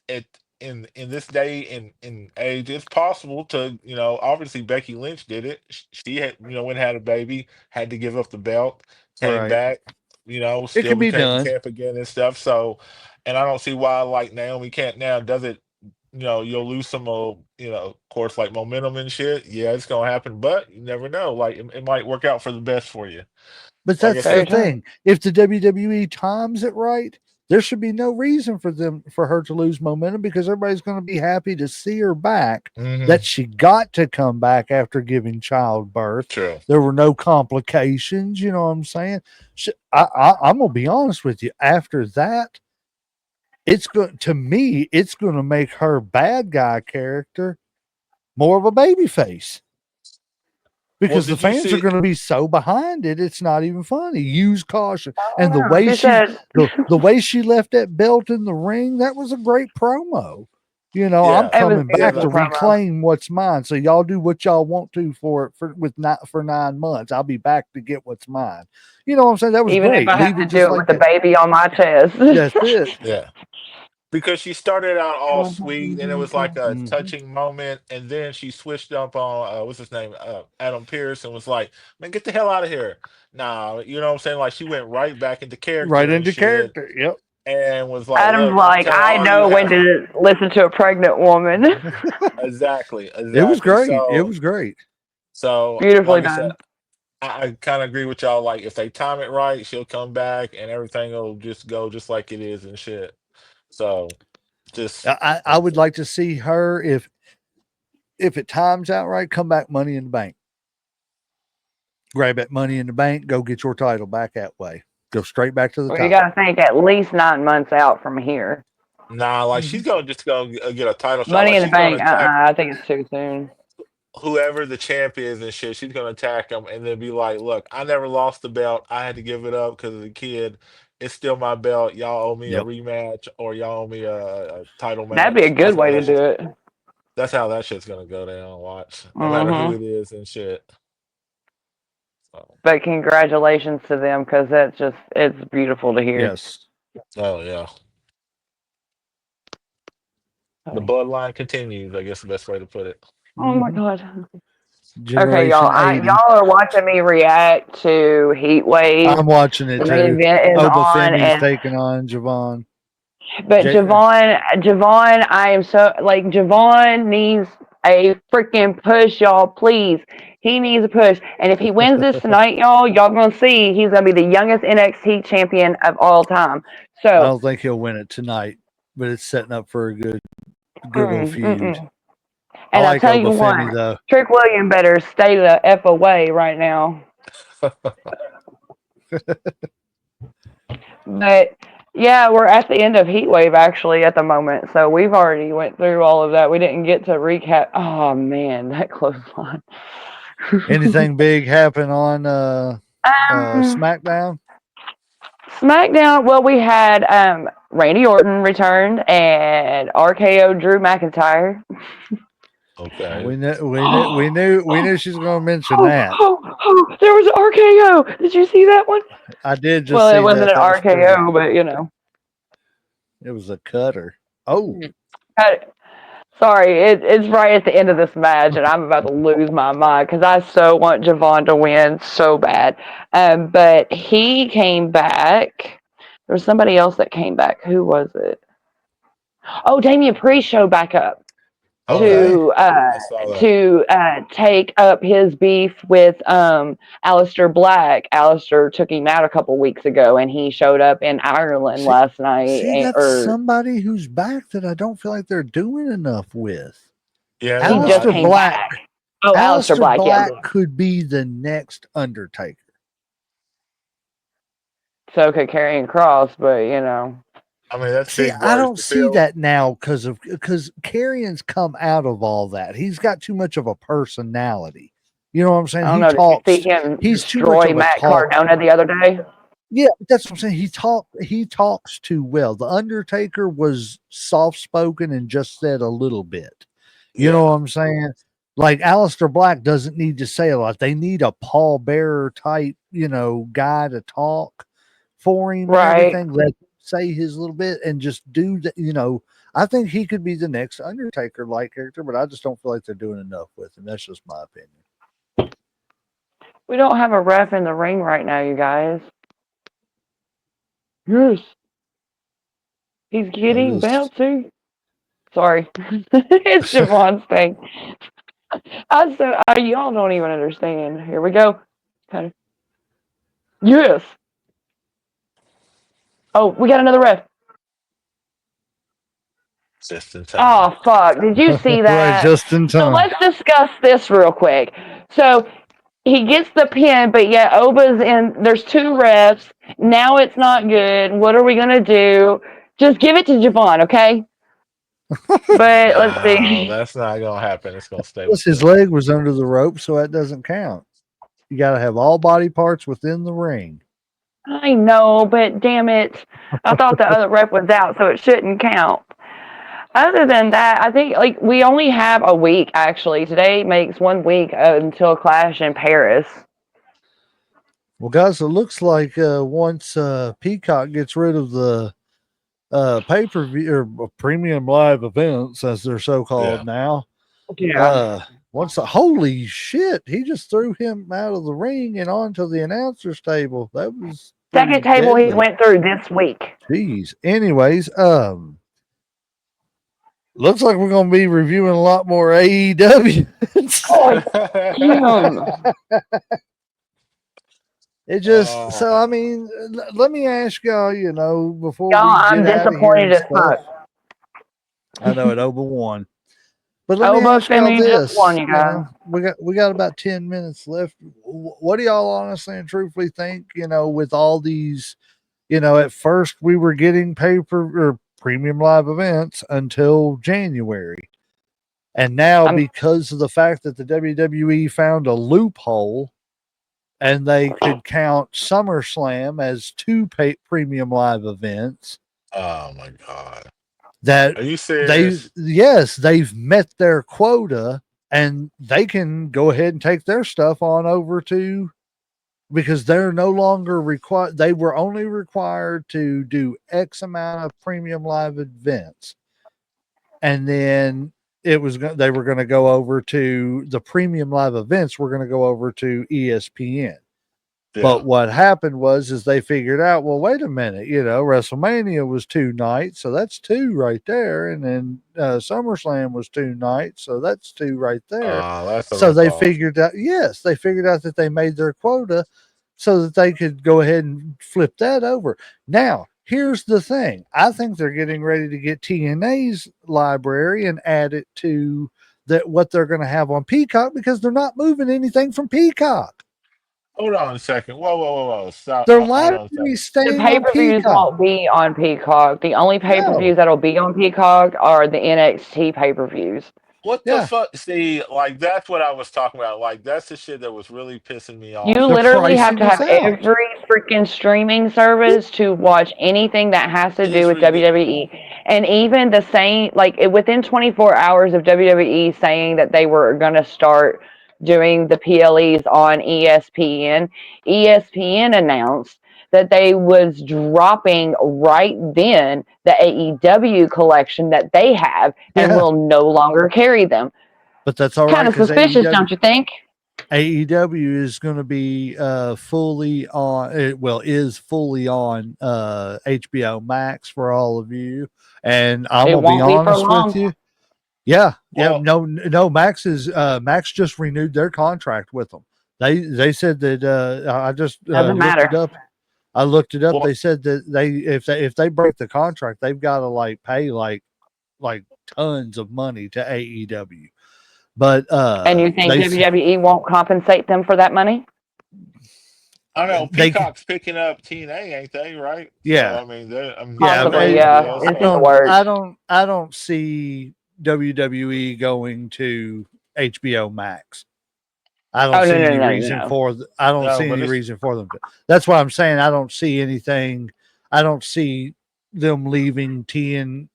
in this day and age, it's possible to obviously Becky Lynch did it. She had went and had a baby, had to give up the belt, came
Right.
back,
It
still
can be
became
done.
champ again and stuff. So, and I don't see why like Naomi can't now. Does it? You'll lose some of course like momentum and shit. Yeah, it's gonna happen, but you never know. Like it might work out for the best for you.
But
Like I
that's the
said,
thing. If the WWE times it right, there should be no reason for her to lose momentum because everybody's going to be happy to see her back. That she got to come back after giving childbirth.
true.
There were no complications. You know what I'm saying? I'm gonna be honest with you. After that, it's going to make her bad guy character more of a baby face. Because the fans are going to be so behind it, it's not even funny. Use caution, and the way the way she left that belt in the ring, that was a great promo. I'm coming back to reclaim what's mine. So y'all do what y'all want to for 9 months. I'll be back to get what's mine. You know what I'm saying? That was
Even
great.
if I have to do it with the baby on my chest.
That's it.
Yeah. Because she started out all sweet and it was like a touching moment, and then she switched up on what's his name, Adam Pearce, and was like, "Man, get the hell out of here!" Nah, you know what I'm saying? Like she went right back into character,
right into character. Yep.
And was like,
Adam's
"Look,
like, I know when to listen to a pregnant woman."
Exactly.
It was great. It was great.
So
beautifully
like
done.
I kind of agree with y'all. Like if they time it right, she'll come back and everything will just go just like it is and shit. So just
I would like to see her if it times out right, come back Money in the Bank. Grab that Money in the Bank, go get your title back that way. Go straight back to the top.
You got to think at least 9 months out from here.
Nah, like she's gonna just go get a title shot.
Money
Like,
in the Bank. I think it's too soon.
Whoever the champ is and shit, she's gonna attack him and then be like, "Look, I never lost the belt. I had to give it up because of the kid. It's still my belt. Y'all owe me a rematch, or y'all owe me a title match."
That'd be a good way to do it.
That's how that shit's gonna go down. Watch, no matter who it is and shit. So.
But congratulations to them because it's beautiful to hear.
Yes.
Oh yeah. The bloodline continues, I guess the best way to put it.
Oh my god.
Generation
okay, y'all. Y'all are watching me react to Heat Wave.
I'm watching it too. Femi's taking on Javon.
But Javon, I am so like Javon needs a freaking push, y'all. Please, he needs a push. And if he wins this tonight, y'all gonna see he's gonna be the youngest NXT champion of all time. So
I don't think he'll win it tonight, but it's setting up for a good little feud.
And I'll tell you what, Trick William better stay the F away right now. But yeah, we're at the end of Heatwave actually at the moment, so we've already went through all of that. We didn't get to recap. Oh man, that clothesline.
Anything big happen on SmackDown?
SmackDown. Well, we had Randy Orton returned and RKO Drew McIntyre.
Okay.
We knew she was going to mention that.
Oh, there was an RKO. Did you see that one?
I did just.
Well, it wasn't an RKO, but
it was a cutter. Oh,
sorry, it's right at the end of this match, and I'm about to lose my mind because I so want Javon to win so bad. But he came back. There was somebody else that came back. Who was it? Oh, Damian Priest showed back up. To take up his beef with Aleister Black. Aleister took him out a couple weeks ago, and he showed up in Ireland last night.
That's somebody who's back that I don't feel like they're doing enough with.
Yeah,
Aleister Black.
Back. Oh, Aleister Black
could be the next Undertaker.
so could Karrion Kross, but
I mean, that's
See,
big
I
words
don't
to
see
fill.
that now because I don't see
fill.
that now because Carrion's come out of all that. He's got too much of a personality. You know what I'm saying?
I don't
He
know. Did you see
talks.
him
He's too much
destroy
of a
Matt
talker.
Cardona the other day?
Yeah, that's what I'm saying. He talks too well. The Undertaker was soft spoken and just said a little bit. You know what I'm saying? Like Aleister Black doesn't need to say a lot. They need a Paul Bearer type, guy to talk for him and
Right.
everything. Let him say his little bit and just do that. I think he could be the next Undertaker like character, but I just don't feel like they're doing enough with him. That's just my opinion.
We don't have a ref in the ring right now, you guys. Yes. He's getting bouncy. Sorry. It's Javon's thing. Y'all don't even understand. Here we go. Kind of. Yes. Oh, we got another ref.
Just in time.
Oh, fuck. Did you see that?
Right, just in time.
So let's discuss this real quick. So he gets the pin, but yet Oba's in. There's two refs. Now it's not good. What are we going to do? Just give it to Javon, okay? But let's see.
That's not going to happen. It's going to stay
Plus,
with
his leg was under the rope, so that doesn't count. You got to have all body parts within the ring.
I know, but damn it. I thought the other ref was out, so it shouldn't count. Other than that, I think we only have a week, actually. Today makes 1 week until Clash in Paris.
Well, guys, it looks like once Peacock gets rid of the pay-per-view or premium live events, as they're so called now.
Yeah.
Holy shit, he just threw him out of the ring and onto the announcer's table. That was
second table
deadly.
he went through this week.
Jeez. Anyways, looks like we're going to be reviewing a lot more AEW. It just so I mean, let me ask y'all, before we get
I'm disappointed as fuck.
I know it over one. But let
Oba
me ask y'all this.
just won, you guys.
We got about 10 minutes left. What do y'all honestly and truthfully think, with all these, at first we were getting paper or premium live events until January. And now because of the fact that the WWE found a loophole and they could count SummerSlam as 2 premium live events.
Oh my God.
Are
you serious?
They've met their quota and they can go ahead and take their stuff on over to, because they're no longer required. They were only required to do X amount of premium live events. And then they were going to go over to the premium live events. We're going to go over to ESPN. Yeah. But what happened is they figured out, well, wait a minute, WrestleMania was 2 nights, so that's 2 right there. And then SummerSlam was 2 nights, so that's 2 right there. So they figured out, that they made their quota so that they could go ahead and flip that over. Now, here's the thing. I think they're getting ready to get TNA's library and add it to what they're going to have on Peacock, because they're not moving anything from Peacock.
Hold on a second. Whoa. Stop.
Their library staying
the pay-per-views won't be on Peacock. The only pay-per-views that'll be on Peacock are the NXT pay-per-views.
What the fuck? See, that's what I was talking about. That's the shit that was really pissing me off.
You literally have to have every freaking streaming service to watch anything that has to do with WWE. And even the same, within 24 hours of WWE saying that they were going to start doing the PLEs on ESPN, ESPN announced that they was dropping right then the AEW collection that they have and will no longer carry them.
But that's all right.
Kind of suspicious, don't you think?
AEW is going to be fully on HBO Max for all of you. And I'm going to be honest with you. Yeah. No, Max just renewed their contract with them. They said that I just looked it up. I looked it up. They said that if they break the contract, they've got to pay like tons of money to AEW. But
and you think WWE won't compensate them for that money?
I know
They
Peacock's picking up TNA, ain't they? Right?
yeah.
So I mean,
Yeah,
Possibly,
everybody
yeah.
else.
It's in the
So
works.
I don't see WWE going to HBO Max. I don't
Oh,
see
no,
any
no, no,
reason
no.
for I don't
no,
see
but
any
it's
reason for them to. That's why I'm saying I don't see anything. I don't see them leaving TNT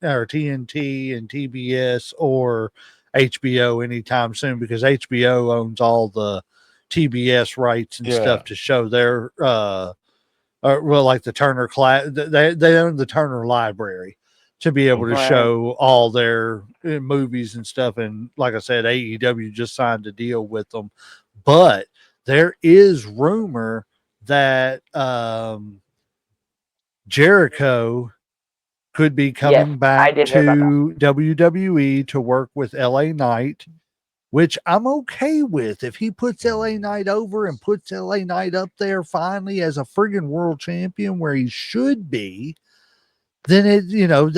and TBS or HBO anytime soon because HBO owns all the TBS rights and stuff
yeah,
to show their well, like the Turner class, they own the Turner Library to be able to
okay,
Right.
show all their movies and stuff. And like I said, AEW just signed a deal with them, but there is rumor that Jericho could be
Yes,
coming
I
back
did hear about that.
to WWE to work with LA Knight, which I'm okay with. If he puts LA Knight over and puts LA Knight up there finally as a friggin' world champion where he should be, then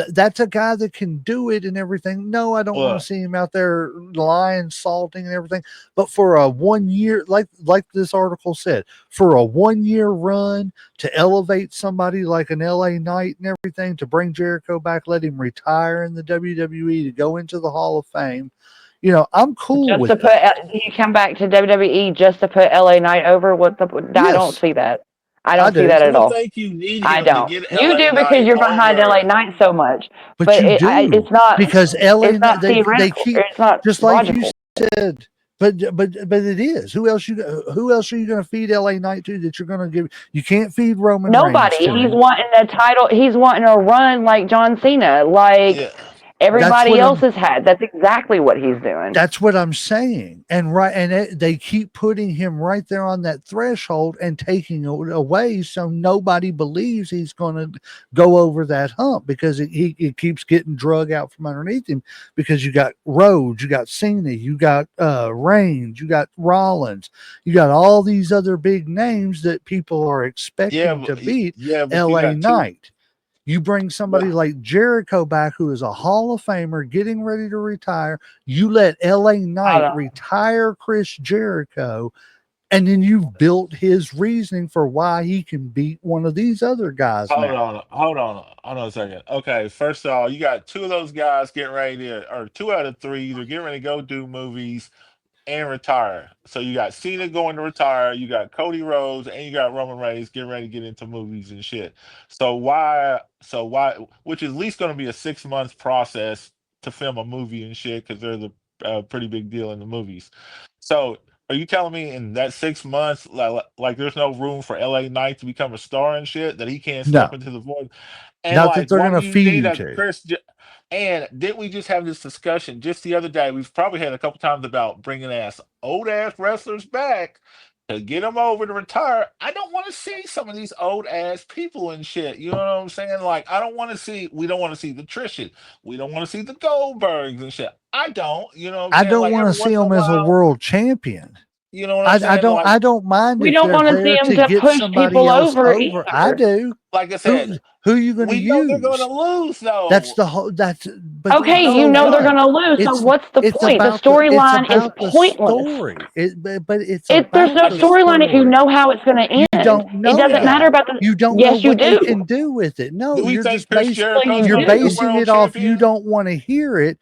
that's a guy that can do it and everything. No, I don't want to
look,
see him out there lying, salting and everything. But for a 1 year, like this article said, for a 1 year run to elevate somebody like an LA Knight and everything, to bring Jericho back, let him retire in the WWE, to go into the Hall of Fame. I'm cool
Just
with
to put,
that.
he come back to WWE just to put LA Knight over. I don't
Yes,
see that. I
I
don't see
do.
that
I
at
don't
all.
think you need
I
him to
don't.
get
You
LA
do because
Knight
you're behind LA
over.
Knight so much,
But
but
you do
it's not.
because LA
It's not
they
theoretical.
keep
It's not
just like you
logical.
said. But it is. Who else are you going to feed LA Knight to that you're going to give? You can't feed Roman Reigns
Nobody.
to
He's
him.
wanting a title. He's wanting a run like John Cena, like
Yeah,
That's
everybody
what
else
I'm
has had. That's exactly what he's doing.
That's what I'm saying. They keep putting him right there on that threshold and taking it away, so nobody believes he's going to go over that hump because it keeps getting drug out from underneath him. Because you got Rhodes, you got Cena, you got Reigns, you got Rollins, you got all these other big names that people are expecting to beat
but you
LA
got two.
Knight. You bring somebody like Jericho back, who is a Hall of Famer getting ready to retire. You let LA
I
Knight
don't.
retire Chris Jericho, and then you've built his reasoning for why he can beat one of these other guys now.
Hold on a second. Okay, first of all, you got two of those guys getting ready to, or two out of three, either getting ready to go do movies and retire. So you got Cena going to retire, you got Cody Rhodes, and you got Roman Reigns getting ready to get into movies and shit. So why, which is at least going to be a 6 months process to film a movie and shit because they're the pretty big deal in the movies. So are you telling me in that 6 months, like there's no room for LA Knight to become a star and shit that he can't step
No,
into the void? And
not that
like,
they're
why
going
do
to
you
feed
need
him
a
to.
and didn't we just have this discussion just the other day? We've probably had a couple times about bringing old ass wrestlers back to get them over to retire. I don't want to see some of these old ass people and shit. You know what I'm saying? Like, I don't want to see. We don't want to see the Trish. We don't want to see the Goldbergs and shit. I don't. You know what I'm
I
saying?
don't
Like
want to
every
see
once in a
him as a
while.
world champion.
You know what I'm saying?
I don't mind
We
if
don't
they're
want to see
there
him
to
to
get
push
somebody
people
else
over
over. I
either.
do.
Like I said,
Who are you going to
we know they're going to
use?
lose
That's
though.
the whole.
We
Okay,
know
you
So
they're
know they're
what?
going to lose. So
It's
what's the
it's
point? The
about the
storyline is pointless.
story. But it's
There's
about
no
the
storyline if you
story.
know how it's going
You
to end.
don't
It
know
doesn't matter
that.
about the.
You don't know
Yes, you
what they
do.
can do with it.
Do
No,
we
you're
think
just
Chris
Well,
Jericho's
you
you're
going to be the
do.
basing
world
it off you
champion?
don't want to hear it.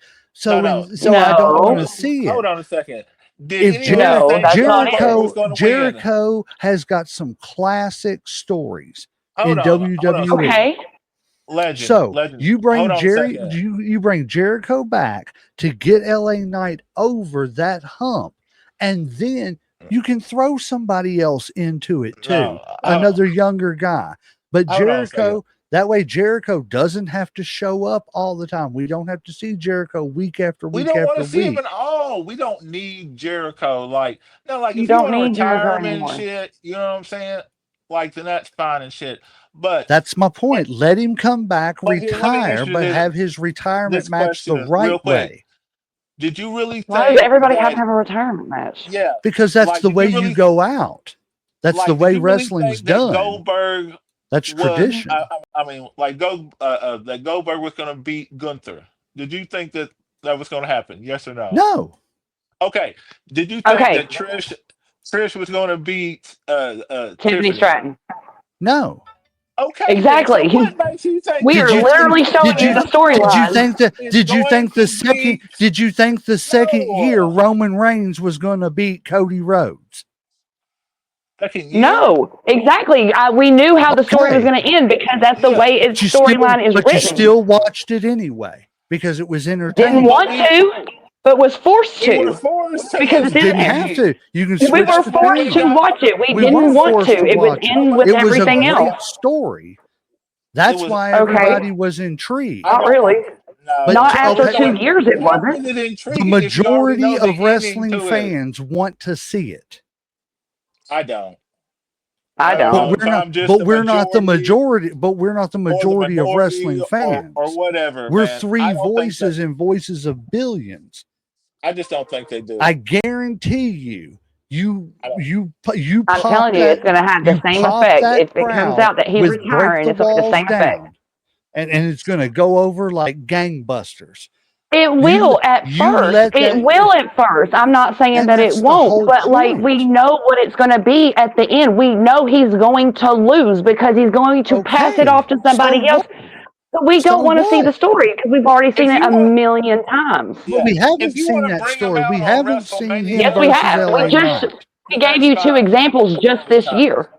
No, no.
So I don't
Hold
want
No,
to
on.
see
Hold
it.
on a second. Did
If
anybody
no,
think
that's not
Goldberg
it.
was going to win?
Jericho has got some classic stories
Hold
in
on. Hold on a second.
WWE.
Okay.
So
Legend.
you
Hold
bring
on a second.
you bring Jericho back to get LA Knight over that hump, and then you can throw somebody else into it too,
No.
another younger guy. But
Hold on a second.
Jericho, that way Jericho doesn't have to show up all the time. We don't have to see Jericho week after
We
week
don't want
after
to see him
week.
at all. We don't need Jericho. Like, no, like
You
if you
don't
want to
need Jericho
retirement and
anymore.
shit, you know what I'm saying? Like, then that's fine and shit. But
That's my point. Let him come back,
here, let me
retire,
answer
but have his
this
retirement match the
question real
right
quick.
way.
Did you really
Why does
think
everybody have
that?
to have a retirement match?
Yeah.
Because that's
Like,
the way you go out. That's the
did
way
you really
wrestling's
think that
done.
Goldberg
That's
was?
tradition.
I mean, like that Goldberg was going to beat Gunther. Did you think that was going to happen? Yes or no?
No.
Okay. Did you think
Okay.
that Trish? Trish was going to beat
Tiffany Stratton.
No.
Okay.
Exactly.
So what makes you think
We are literally showing you the storyline.
Did you think the second year Roman Reigns was going to beat Cody Rhodes?
No, exactly. We knew how the story was going to end because that's the way its storyline is written.
But you still watched it anyway because it was entertaining.
Didn't want to, but was forced to because it
didn't have to. You can.
We were forced to watch it. We didn't want to. It was in with everything else.
It was a great story. That's why everybody was intrigued.
Not really. But not after 2 years. It wasn't.
The majority of wrestling fans want to see it.
I don't.
But we're not the majority. But we're not the majority of wrestling fans,
or whatever.
We're three voices and voices of billions.
I just don't think they do.
I guarantee you. I'm
telling you, it's going to have the same effect. If it comes out that he's retiring, it's going to have the same effect.
And it's going to go over like gangbusters.
It will at first. It will at first. I'm not saying that it won't, but like we know what it's going to be at the end. We know he's going to lose because he's going to pass it off to somebody else. But we don't want to see the story because we've already seen it a million times.
Yeah. We haven't seen that story. We haven't seen him.
Yes, we have. We gave you 2 examples just this year.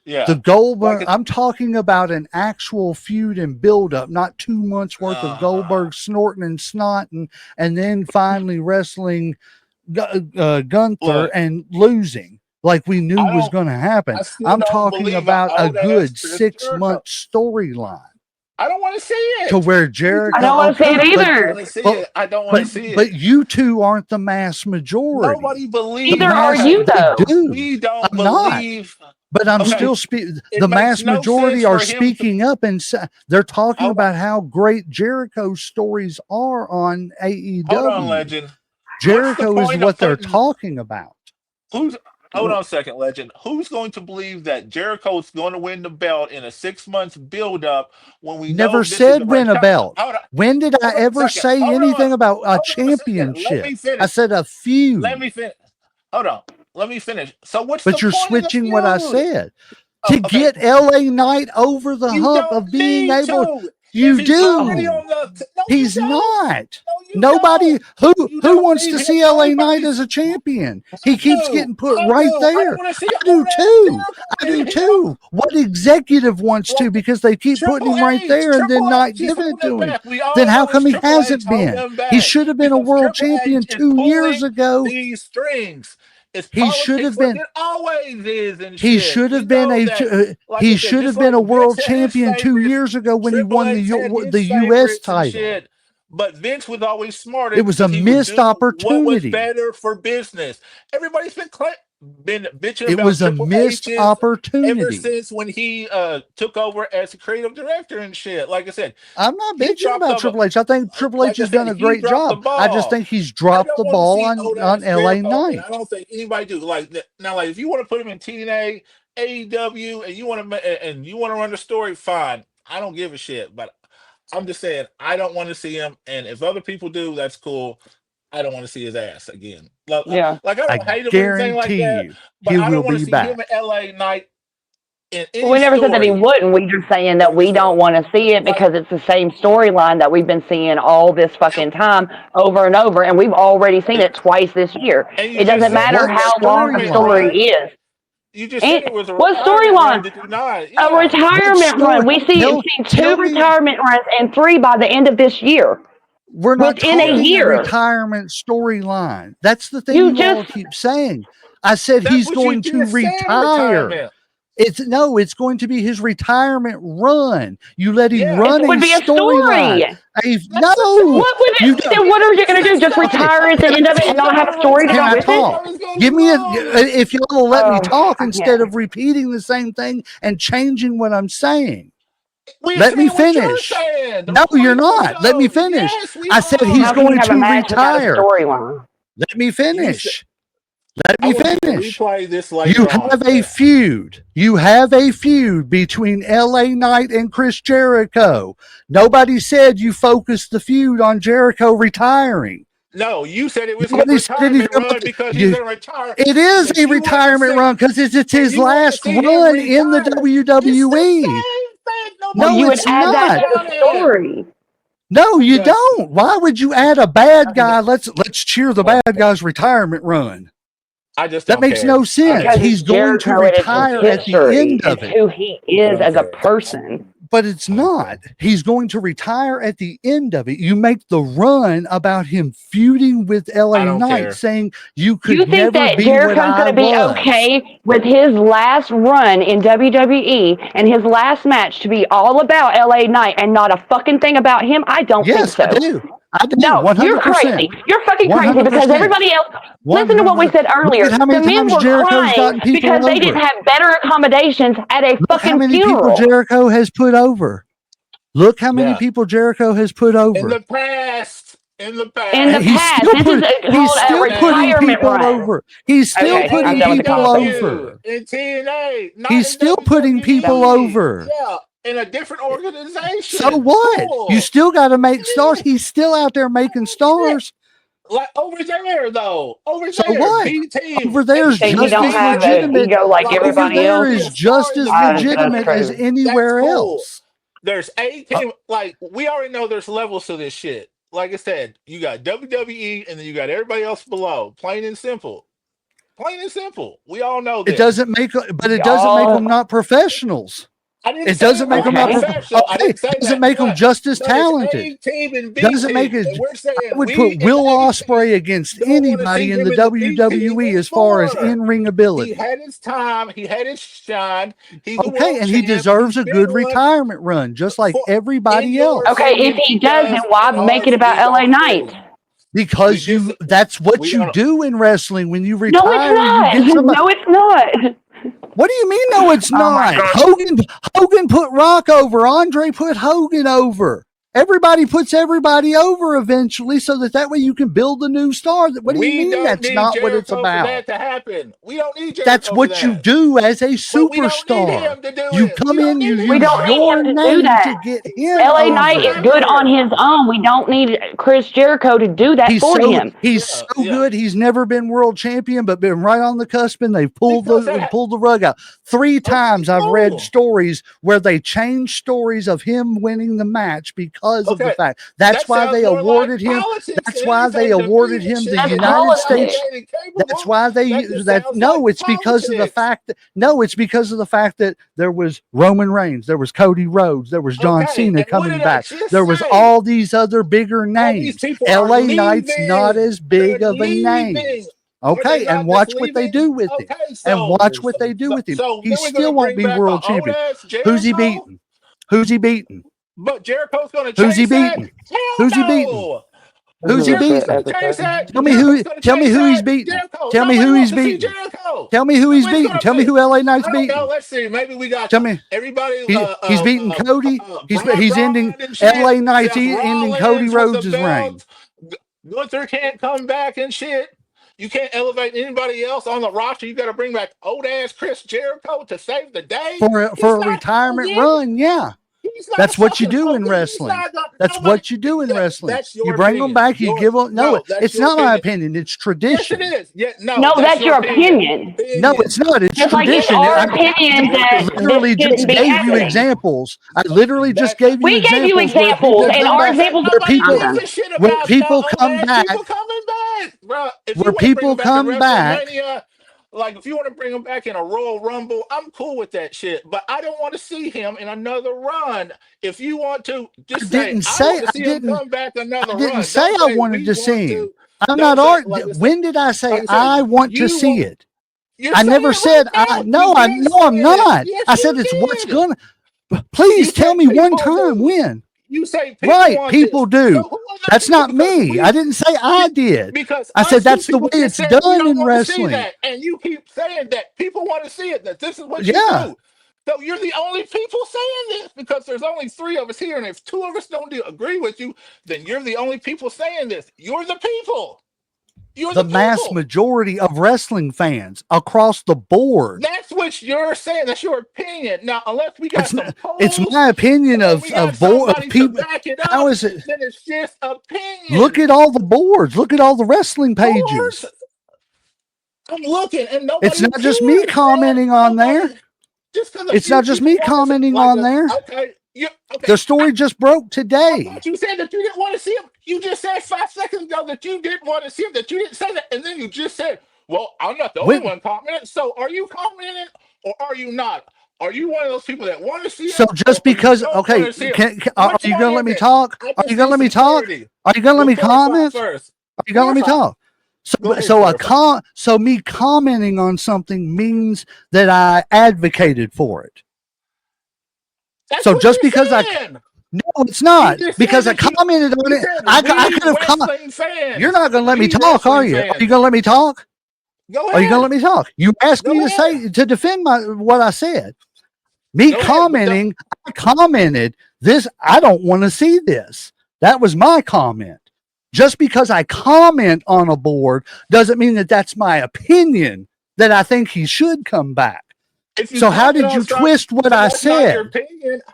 Yeah.
The Goldberg, I'm talking about an actual feud and build-up, not 2 months worth of Goldberg snorting and snotting, and then finally wrestling Gunther and losing like we knew was going to happen. I'm talking about a good 6-month storyline.
I don't want to see it.
To where Jericho.
I don't want to see it either.
I don't want to see it.
But you two aren't the mass majority.
Nobody believes.
Neither are you, though.
We don't believe.
But I'm still speaking. The mass majority are speaking up, and they're talking about how great Jericho's stories are on AEW.
Hold on, Legend.
Jericho is what they're talking about.
Hold on a second, Legend. Who's going to believe that Jericho's going to win the belt in a 6 months build-up when we
never said win a belt? When did I ever say anything about a championship? I said a feud.
Let me finish. Hold on. Let me finish. So what's
but you're switching what I said to get LA Knight over the hump of being able. You do. He's not. Nobody who wants to see LA Knight as a champion. He keeps getting put right there. I do too. What executive wants to because they keep putting him right there and then not giving it to him? Then how come he hasn't been? He should have been a world champion 2 years ago.
These strings.
He should have been.
It always is. And
he should have been he should have been a world champion 2 years ago when he won the U.S. title.
But Vince was always smarter.
It was a missed opportunity.
What was better for business? Everybody's been bitching.
It was a missed opportunity
ever since when he took over as a creative director and shit. Like I said,
I'm not bitching about Triple H. I think Triple H has done a great job. I just think he's dropped the ball on LA Knight.
I don't think anybody do like now. Like if you want to put him in TNA, AEW, and you want to run the story, fine. I don't give a shit. But I'm just saying I don't want to see him. And if other people do, that's cool. I don't want to see his ass again. Like I don't hate him or anything like that, but I don't want to see him at LA Knight.
We never said that he wouldn't. We just saying that we don't want to see it because it's the same storyline that we've been seeing all this fucking time over and over, and we've already seen it twice this year. It doesn't matter how long the story is.
You just said it was a
what storyline? A retirement run. We've seen 2 retirement runs and 3 by the end of this year.
We're not talking a retirement storyline. That's the thing you all keep saying. I said he's going to retire. It's going to be his retirement run. You let him run a story. No.
What are you going to do? Just retire at the end of it and not have a story to go with it?
Give me if y'all will let me talk instead of repeating the same thing and changing what I'm saying. Let me finish. No, you're not. Let me finish. I said he's going to retire. Let me finish. Let me finish. You have a feud. You have a feud between LA Knight and Chris Jericho. Nobody said you focused the feud on Jericho retiring.
No, you said it was his
Nobody said
retirement
anything
run
about
because
you-
he's going to retire.
It is a retirement run because it's his last run in the WWE.
Well,
No,
you would
it's
add that to
not.
the story.
No, you
Yes.
don't. Why would you add a bad guy? Let's cheer the bad guy's retirement run.
I just
That
don't
makes
care.
no sense.
Because
He's going to
Jericho, it is his
retire at the
history.
end of
It's
it.
who he is
don't
as a
care.
person.
But it's not. He's going to retire at the end of it. You make the run about him feuding with
I
LA
don't
Knight,
care.
saying you could
You think
never
that
be
Jericho's
what I
going to be
was.
okay with his last run in WWE and his last match to be all about LA Knight and not a fucking thing about him? I don't think
Yes,
so.
I do. I do.
No,
100%.
you're crazy. You're fucking crazy because
100%.
everybody else. Listen to what we said earlier.
Look at how many
The men
times
were
Jericho's
crying
gotten people
because they didn't
over.
have better accommodations at a
Look how
fucking
many
funeral.
people Jericho has put over. Look how many
Yeah.
people Jericho has put over.
In the past. In the past.
In the
He's
past,
still
this
putting,
is
he's
called a
still putting
retirement
people
run.
over. He's still
Okay, I'm
putting
done with the
people
conversation.
over.
In TNA. Not
He's
in
still putting people
WWE.
over.
Yeah. In a different organization.
So what?
Cool.
You still got to make stars. He's still out there making stars.
Like over there, though. Over
So
there.
what?
B-team.
Over there is
So you
just
don't
as
have an
legitimate.
ego like
Over
everybody
Over there
else?
is just as
That's
legitimate as
crazy.
anywhere
That's cool.
else.
There's a team, like, we already know there's levels to this shit. Like I said, you got WWE and then you got everybody else below. Plain and simple. Plain and simple. We all know this.
It doesn't make, but it doesn't make them not professionals.
I didn't
It
say
doesn't make them not
professional. I
okay.
didn't say
It doesn't
that,
make them
but
just as
there's
talented.
A team and B
Doesn't
team,
make it.
and we're saying
I would
we
put
in
Will
the A
Ospreay
team
against
don't wanna see
anybody in
him
the
in the B team
WWE as far as
anymore.
in-ring
He
ability.
had his time. He had his shine. He's a
Okay,
world
and he
champ.
deserves a
He's
good
been one
retirement run, just like
for-
everybody
in your
else.
Okay, if
opinion,
he does, then
does,
why
and
make it
ours,
about
we
LA
don't
Knight?
agree.
Because
We just-
that's what
we
you
don't-
do in wrestling when you
No,
retire.
it's not.
You get somebody.
No, it's not.
What do you mean? No, it's
Oh my
not.
God.
Hogan put Rock over. Andre put Hogan over. Everybody puts everybody over eventually, so that way you can build a new star. What do you mean?
don't
That's
need
not what it's
Jericho
about.
For that to happen. We don't need Jericho.
That's what
for
you
that.
do as a
But we don't need
superstar.
him to do
You
it.
come
We don't
in, you
need
use
him.
We don't need
your
him to do
name
that.
to get him
LA
over.
Knight is good on his own. We don't need Chris Jericho to do that
He's
for
so
him.
he's
Yeah,
so
yeah.
good. He's never been world champion, but been right on the cusp, and they pulled
Because that-
the rug out. 3 times I've
cool.
read stories where they changed stories of him winning the match because of the
Okay.
fact. That's
That
why
sounds
they
more
awarded
like
him.
politics
That's
than
why they
anything to me.
awarded him
Shit,
the
That's
United
politics.
States.
obligated capable.
That's why they
That just
that
sounds
no,
like
it's because of the
politics.
fact that no, it's because of the fact that there was Roman Reigns, there was Cody Rhodes, there was John
Okay,
Cena
and what
coming
did I
back.
just
There was
say?
all these other bigger
All these
names.
people are
LA Knight's
leaving.
not as big
They're
of a name.
leaving. Are
Okay,
they not
and watch
just
what they
leaving?
do with him.
Okay,
And
so
watch what they do with him.
so
He
then we're
still
gonna
won't
bring
be
back
world
a
champion.
old-ass
Who's he
Jericho?
beating? Who's he beating?
But Jericho's going to
Who's he
change that?
beating?
Hell
Who's he
no.
beating? Who's he
This is
beating?
Jericho's gonna change that.
Tell me who.
Jericho's gonna
Tell me
change
who he's
that.
beating.
Jericho.
Tell me
Nobody
who
wants
he's
to see
beating.
Jericho.
Tell me who he's
Nobody's
beating.
gonna
Tell me
beat-
who LA Knight's
I don't know.
beating.
Let's see. Maybe we got
Tell me.
everybody.
He's beating Cody. He's ending LA Knight's ending Cody Rhodes' reign.
Gunther can't come back and shit. You can't elevate anybody else on the roster. You got to bring back old ass Chris Jericho to save the day
For
He's
a
not
retirement
Hogan.
run, yeah.
He's not
That's what you
fucking
do in
Hogan. He's
wrestling.
not gonna-
That's
nobody-
what you do in wrestling.
That's your
You bring them
opinion.
back, you
Your-
give them. No,
that's
it's
your
not my
opinion.
opinion. It's
Yes,
tradition.
it is. Yeah,
No, that's your opinion.
No, it's not. It's
Just like it's
tradition.
our
I
opinion that
I literally
this
just
shouldn't be
gave you
happening.
examples. I literally just gave you
We
examples.
gave you
where
examples,
people
and
come
our
back-
examples
where people where people come back,
People coming back, bro. If you
where
wanna bring
people
them back
come
to
back.
WrestleMania, like if you want to bring him back in a Royal Rumble, I'm cool with that shit. But I don't want to see him in another run. If you want to, just
didn't
I
say-
want to
I
see him
didn't-
come back another
I didn't
run.
say
Don't
I wanted
we
to
want
see him.
to.
I'm
Don't
not
say-
arguing.
like I said-
When did I say
like I said,
I want to
you
see
want-
it?
You're
I never
saying
said
right
I.
now.
No,
You
I
did
no, I'm
say it.
not.
Yes,
I said
you
it's what's
did.
gonna. Please
You
tell
said
me one
people
time
do.
when.
You say people
Right,
want
people
this.
do.
So who are the
That's
people?
not
Because
me. I didn't say I did.
Because
I said
us
that's
two
the
people
way
just
it's
said we
done
don't
in
wanna see
wrestling.
that, and you keep saying that people want to see it. That this is what you
Yeah.
do. So you're the only people saying this because there's only 3 of us here, and if 2 of us don't agree with you, then you're the only people saying this. You're the people. You're
the mass
people.
majority of wrestling fans across the board.
That's what you're saying. That's your opinion. Now, unless we got some polls,
it's my opinion of
people back it up,
how is it?
Then it's just opinion.
Look at all the boards. Look at all the wrestling pages.
Boards? I'm looking, and nobody.
It's not just me commenting on there. It's not just me commenting on there.
Okay. Okay.
The story just broke today.
You said that you didn't want to see him. You just said 5 seconds ago that you didn't want to see him, that you didn't say that. And then you just said, well, I'm not the only one commenting. So are you commenting or are you not? Are you one of those people that want to see him?
So just because, okay, are you going to let me talk? Are you going to let me talk? Are you going to let me comment? Are you going to let me talk? So me commenting on something means that I advocated for it.
That's
so just because no, it's not because I commented on it. I could have commented. You're not going to let me talk, are you? Are you going to let me talk? Are you going to let me talk? You asked me to defend what I said. Me commenting, I commented this. I don't want to see this. That was my comment. Just because I comment on a board doesn't mean that that's my opinion that I think he should come back. So how did you twist what I said?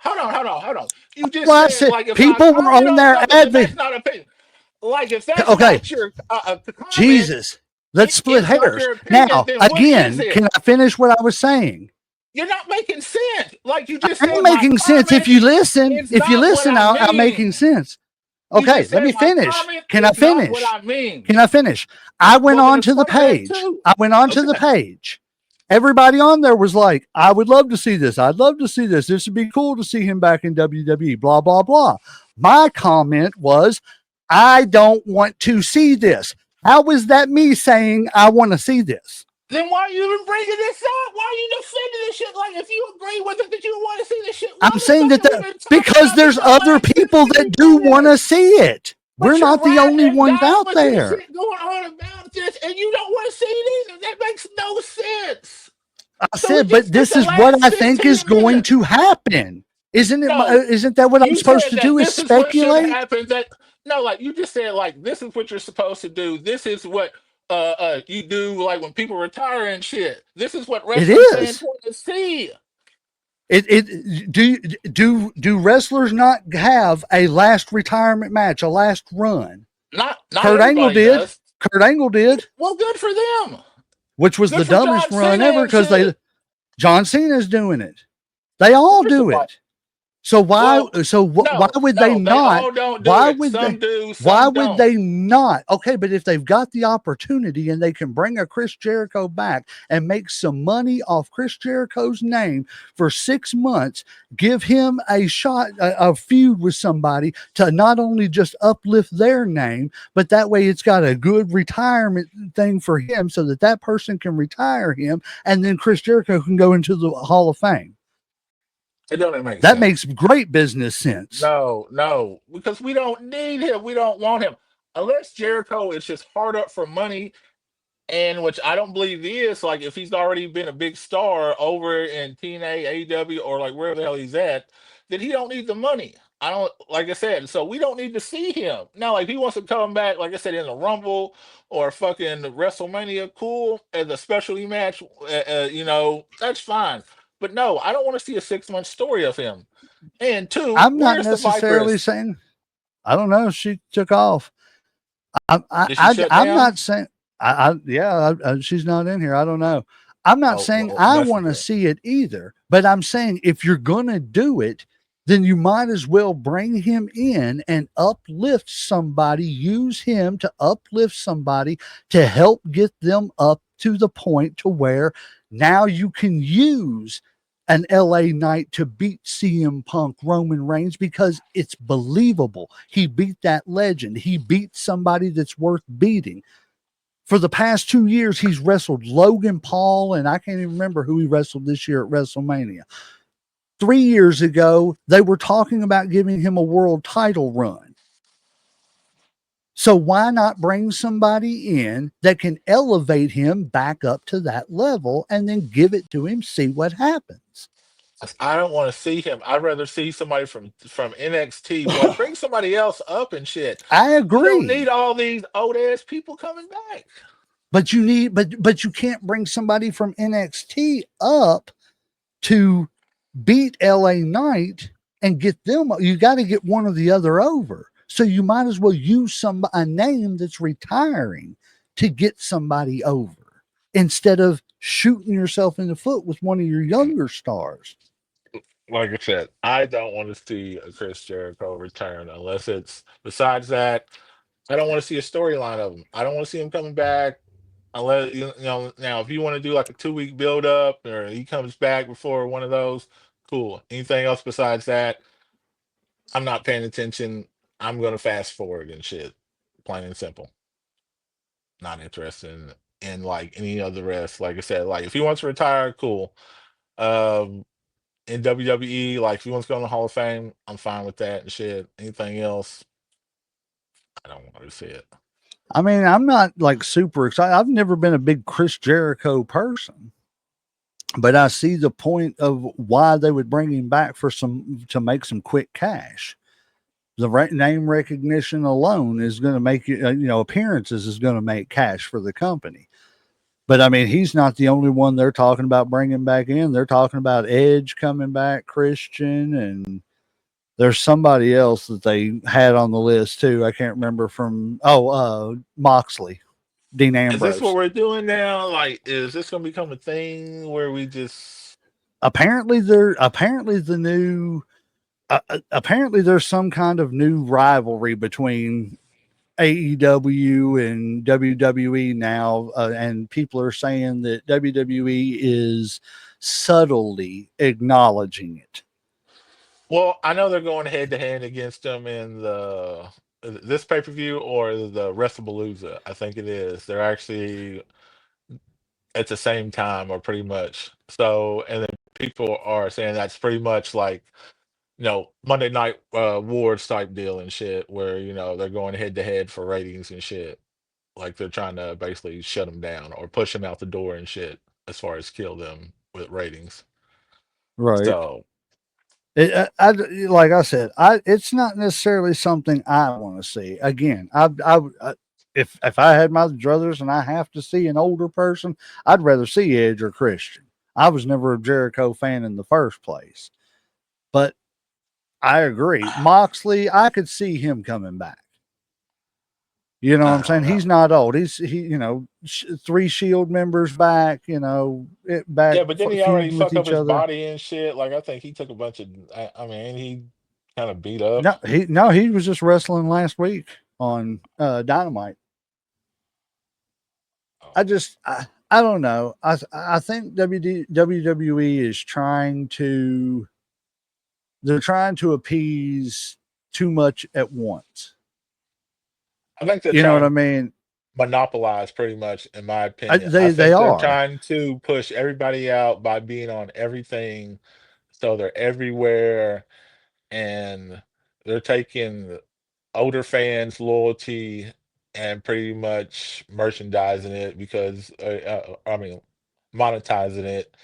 Hold on. You just said like if
people were on their
advocate. That's not opinion. Like if that's not your
Jesus, let's split hairs. Now again, can I finish what I was saying?
You're not making sense. Like you just.
I'm making sense if you listen. If you listen, I'm making sense. Okay, let me finish. Can I finish? Can I finish? I went on to the page. The page. Everybody on there was like, I would love to see this. I'd love to see this. This would be cool to see him back in WWE, blah, blah, blah. My comment was, I don't want to see this. How is that me saying I want to see this?
Then why are you even bringing this up? Why are you defending this shit? Like, if you agree with it that you want to see this shit,
I'm saying that because there's other people that do want to see it. We're not the only ones out there.
Going on about this, and you don't want to see it either. That makes no sense.
I said, but this is what I think is going to happen. Isn't it? Isn't that what I'm supposed to do? Is speculate?
No, like you just said, like this is what you're supposed to do. This is what you do, like when people retire and shit. This is what wrestling fans want to see. Do wrestlers not have a last retirement match, a last run?
Not
Kurt Angle did. Does. Kurt Angle did.
Well, good for them.
Which was the dumbest run ever because John Cena's doing it. They all do it. So why? Why would they not? Why would they not? Okay, but if they've got the opportunity and they can bring a Chris Jericho back and make some money off Chris Jericho's name for 6 months, give him a shot, a feud with somebody to not only just uplift their name, but that way it's got a good retirement thing for him, so that person can retire him, and then Chris Jericho can go into the Hall of Fame.
It doesn't make sense.
That makes great business sense.
No, because we don't need him. We don't want him. Unless Jericho is just hard up for money, and which I don't believe he is. Like if he's already been a big star over in TNA, AEW, or like wherever the hell he's at, then he don't need the money. I don't, like I said, so we don't need to see him. Now, like if he wants to come back, like I said, in the Rumble or fucking WrestleMania, cool, as a specialty match, that's fine. But no, I don't want to see a 6-month story of him. And two,
I'm not necessarily saying. I don't know. She took off. I'm not saying. She's not in here. I don't know. I'm not saying I want to see it either. But I'm saying if you're gonna do it, then you might as well bring him in and uplift somebody. Use him to uplift somebody to help get them up to the point to where now you can use an LA Knight to beat CM Punk, Roman Reigns, because it's believable. He beat that legend. He beat somebody that's worth beating. For the past 2 years, he's wrestled Logan Paul, and I can't even remember who he wrestled this year at WrestleMania. 3 years ago, they were talking about giving him a world title run. So why not bring somebody in that can elevate him back up to that level and then give it to him, see what happens?
I don't want to see him. I'd rather see somebody from NXT. Boy, bring somebody else up and shit.
I
You don't
agree.
need all these old ass people coming back.
But you need, but you can't bring somebody from NXT up to beat LA Knight and get them. You got to get one or the other over. So you might as well use a name that's retiring to get somebody over instead of shooting yourself in the foot with one of your younger stars.
Like I said, I don't want to see a Chris Jericho return unless it's besides that. I don't want to see a storyline of him. I don't want to see him coming back unless you know. Now, if you want to do like a 2 week build up or he comes back before one of those, cool. Anything else besides that, I'm not paying attention. I'm gonna fast forward and shit. Plain and simple. Not interested in like any of the rest. Like I said, like if he wants to retire, cool. Um, in WWE, like if he wants to go in the Hall of Fame, I'm fine with that and shit. Anything else, I don't want to see it.
I mean, I'm not like super excited. I've never been a big Chris Jericho person, but I see the point of why they would bring him back to make some quick cash. The name recognition alone is going to make appearances is going to make cash for the company. But I mean, he's not the only one they're talking about bringing back in. They're talking about Edge coming back, Christian, and there's somebody else that they had on the list too. I can't remember Moxley, Dean Ambrose.
Is this what we're doing now? Like, is this going to become a thing where we just
apparently the new apparently there's some kind of new rivalry between AEW and WWE now, and people are saying that WWE is subtly acknowledging it.
Well, I know they're going head to head against them in this pay per view or the WrestleMania. I think it is. They're actually at the same time or pretty much. So, and then people are saying that's pretty much like Monday Night Wars type deal and shit, where they're going head to head for ratings and shit. Like they're trying to basically shut them down or push them out the door and shit, as far as kill them with ratings.
Right.
So,
like I said, it's not necessarily something I want to see. Again, if I had my druthers and I have to see an older person, I'd rather see Edge or Christian. I was never a Jericho fan in the first place, but I agree. Moxley, I could see him coming back. You know what I'm saying? He's not old. He 3 Shield members back. Back.
Yeah, but then he already fucked up his body and shit. Like I think he took a bunch of. I mean, he kind of beat up.
He was just wrestling last week on Dynamite. I don't know. I think WWE is trying to. They're trying to appease too much at once.
I think
you know what I mean.
Monopolize pretty much, in my opinion.
They are
trying to push everybody out by being on everything, so they're everywhere, and they're taking older fans' loyalty and pretty much merchandising it because monetizing it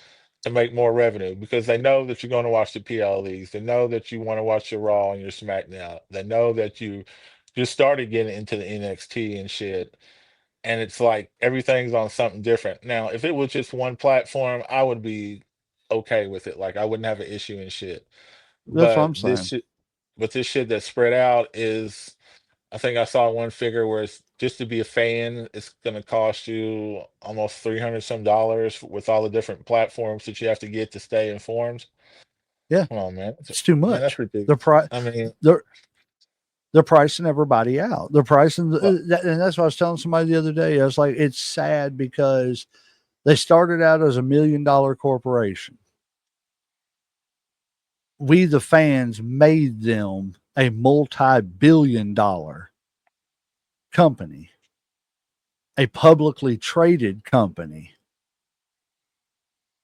to make more revenue because they know that you're going to watch the PLEs. They know that you want to watch your Raw and your SmackDown. They know that you just started getting into the NXT and shit. And it's like everything's on something different. Now, if it was just one platform, I would be okay with it. Like I wouldn't have an issue and shit.
That's what I'm saying.
This shit that's spread out is, I think I saw one figure where it's just to be a fan, it's going to cost you almost $300 with all the different platforms that you have to get to stay informed.
Yeah,
come on, man,
it's too much.
Man, that's ridiculous. I mean,
they're pricing everybody out. They're pricing, and that's what I was telling somebody the other day. I was like, it's sad because they started out as $1 million corporation. We, the fans, made them a multi-billion-dollar company, a publicly traded company.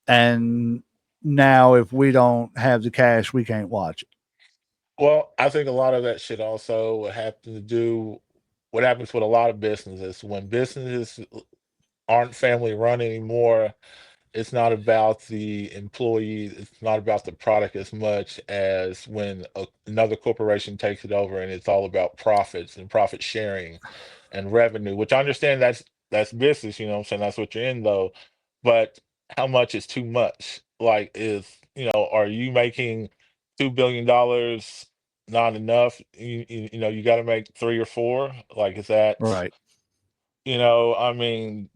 And now if we don't have the cash, we can't watch it.
Well, I think a lot of that shit also have to do what happens with a lot of businesses. When businesses aren't family run anymore, It's not about the employee. It's not about the product as much as when another corporation takes it over, and it's all about profits and profit sharing and revenue. Which I understand that's business. You know what I'm saying? That's what you're in though. But how much is too much? Like, are you making $2 billion not enough? You got to make three or four. Like, is that?
Right.
I mean,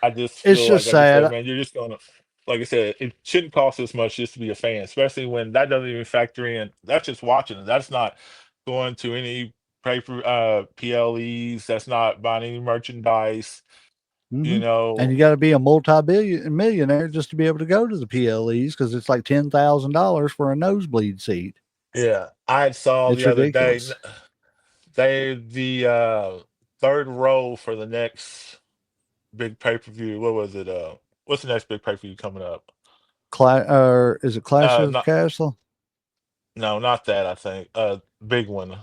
I just
It's
feel
just
like I said,
sad.
man, you're just gonna, like I said, it shouldn't cost this much just to be a fan, especially when that doesn't even factor in. That's just watching it. That's not going to any paper PLEs. That's not buying any merchandise. You
And
know,
you got to be a millionaire just to be able to go to the PLEs because it's like $10,000 for a nosebleed seat.
yeah. I saw
It's
the other day
ridiculous.
the third row for the next big pay per view. What was it? What's the next big pay per view coming up?
Is it Clash of the
Not
Castle?
no, not that. I think big one.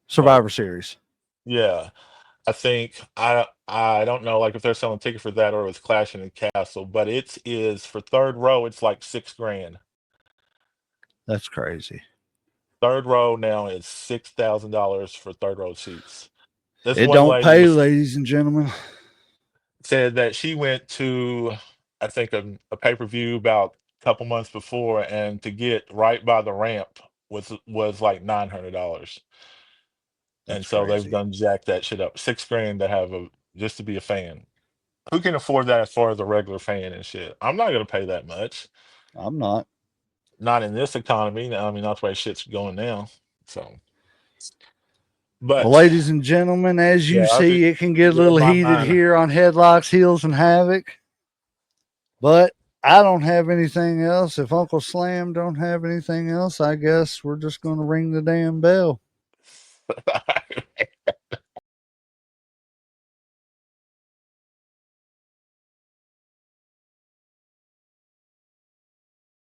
Survivor Series.
Yeah. I think I don't know like if they're selling ticket for that or it's Clash in the Castle, but it is for third row. It's like $6,000.
That's crazy.
Third row now is $6,000 for third row seats. This
It
one
don't
lady
pay, ladies and gentlemen.
said that she went to I think a pay per view about a couple months before, and to get right by the ramp was like $900. And
That's
so they've
crazy.
done jacked that shit up. $6,000 to have just to be a fan. Who can afford that as far as a regular fan and shit? I'm not gonna pay that much.
I'm not.
Not in this economy. I mean, that's the way shit's going now. So,
Well,
but
ladies and gentlemen, as you
yeah, I
see,
think
it can get a
read
little
my
heated
mind.
here on Headlocks, Heels, and Havoc. But I don't have anything else. If Uncle Slam don't have anything else, I guess we're just going to ring the damn bell.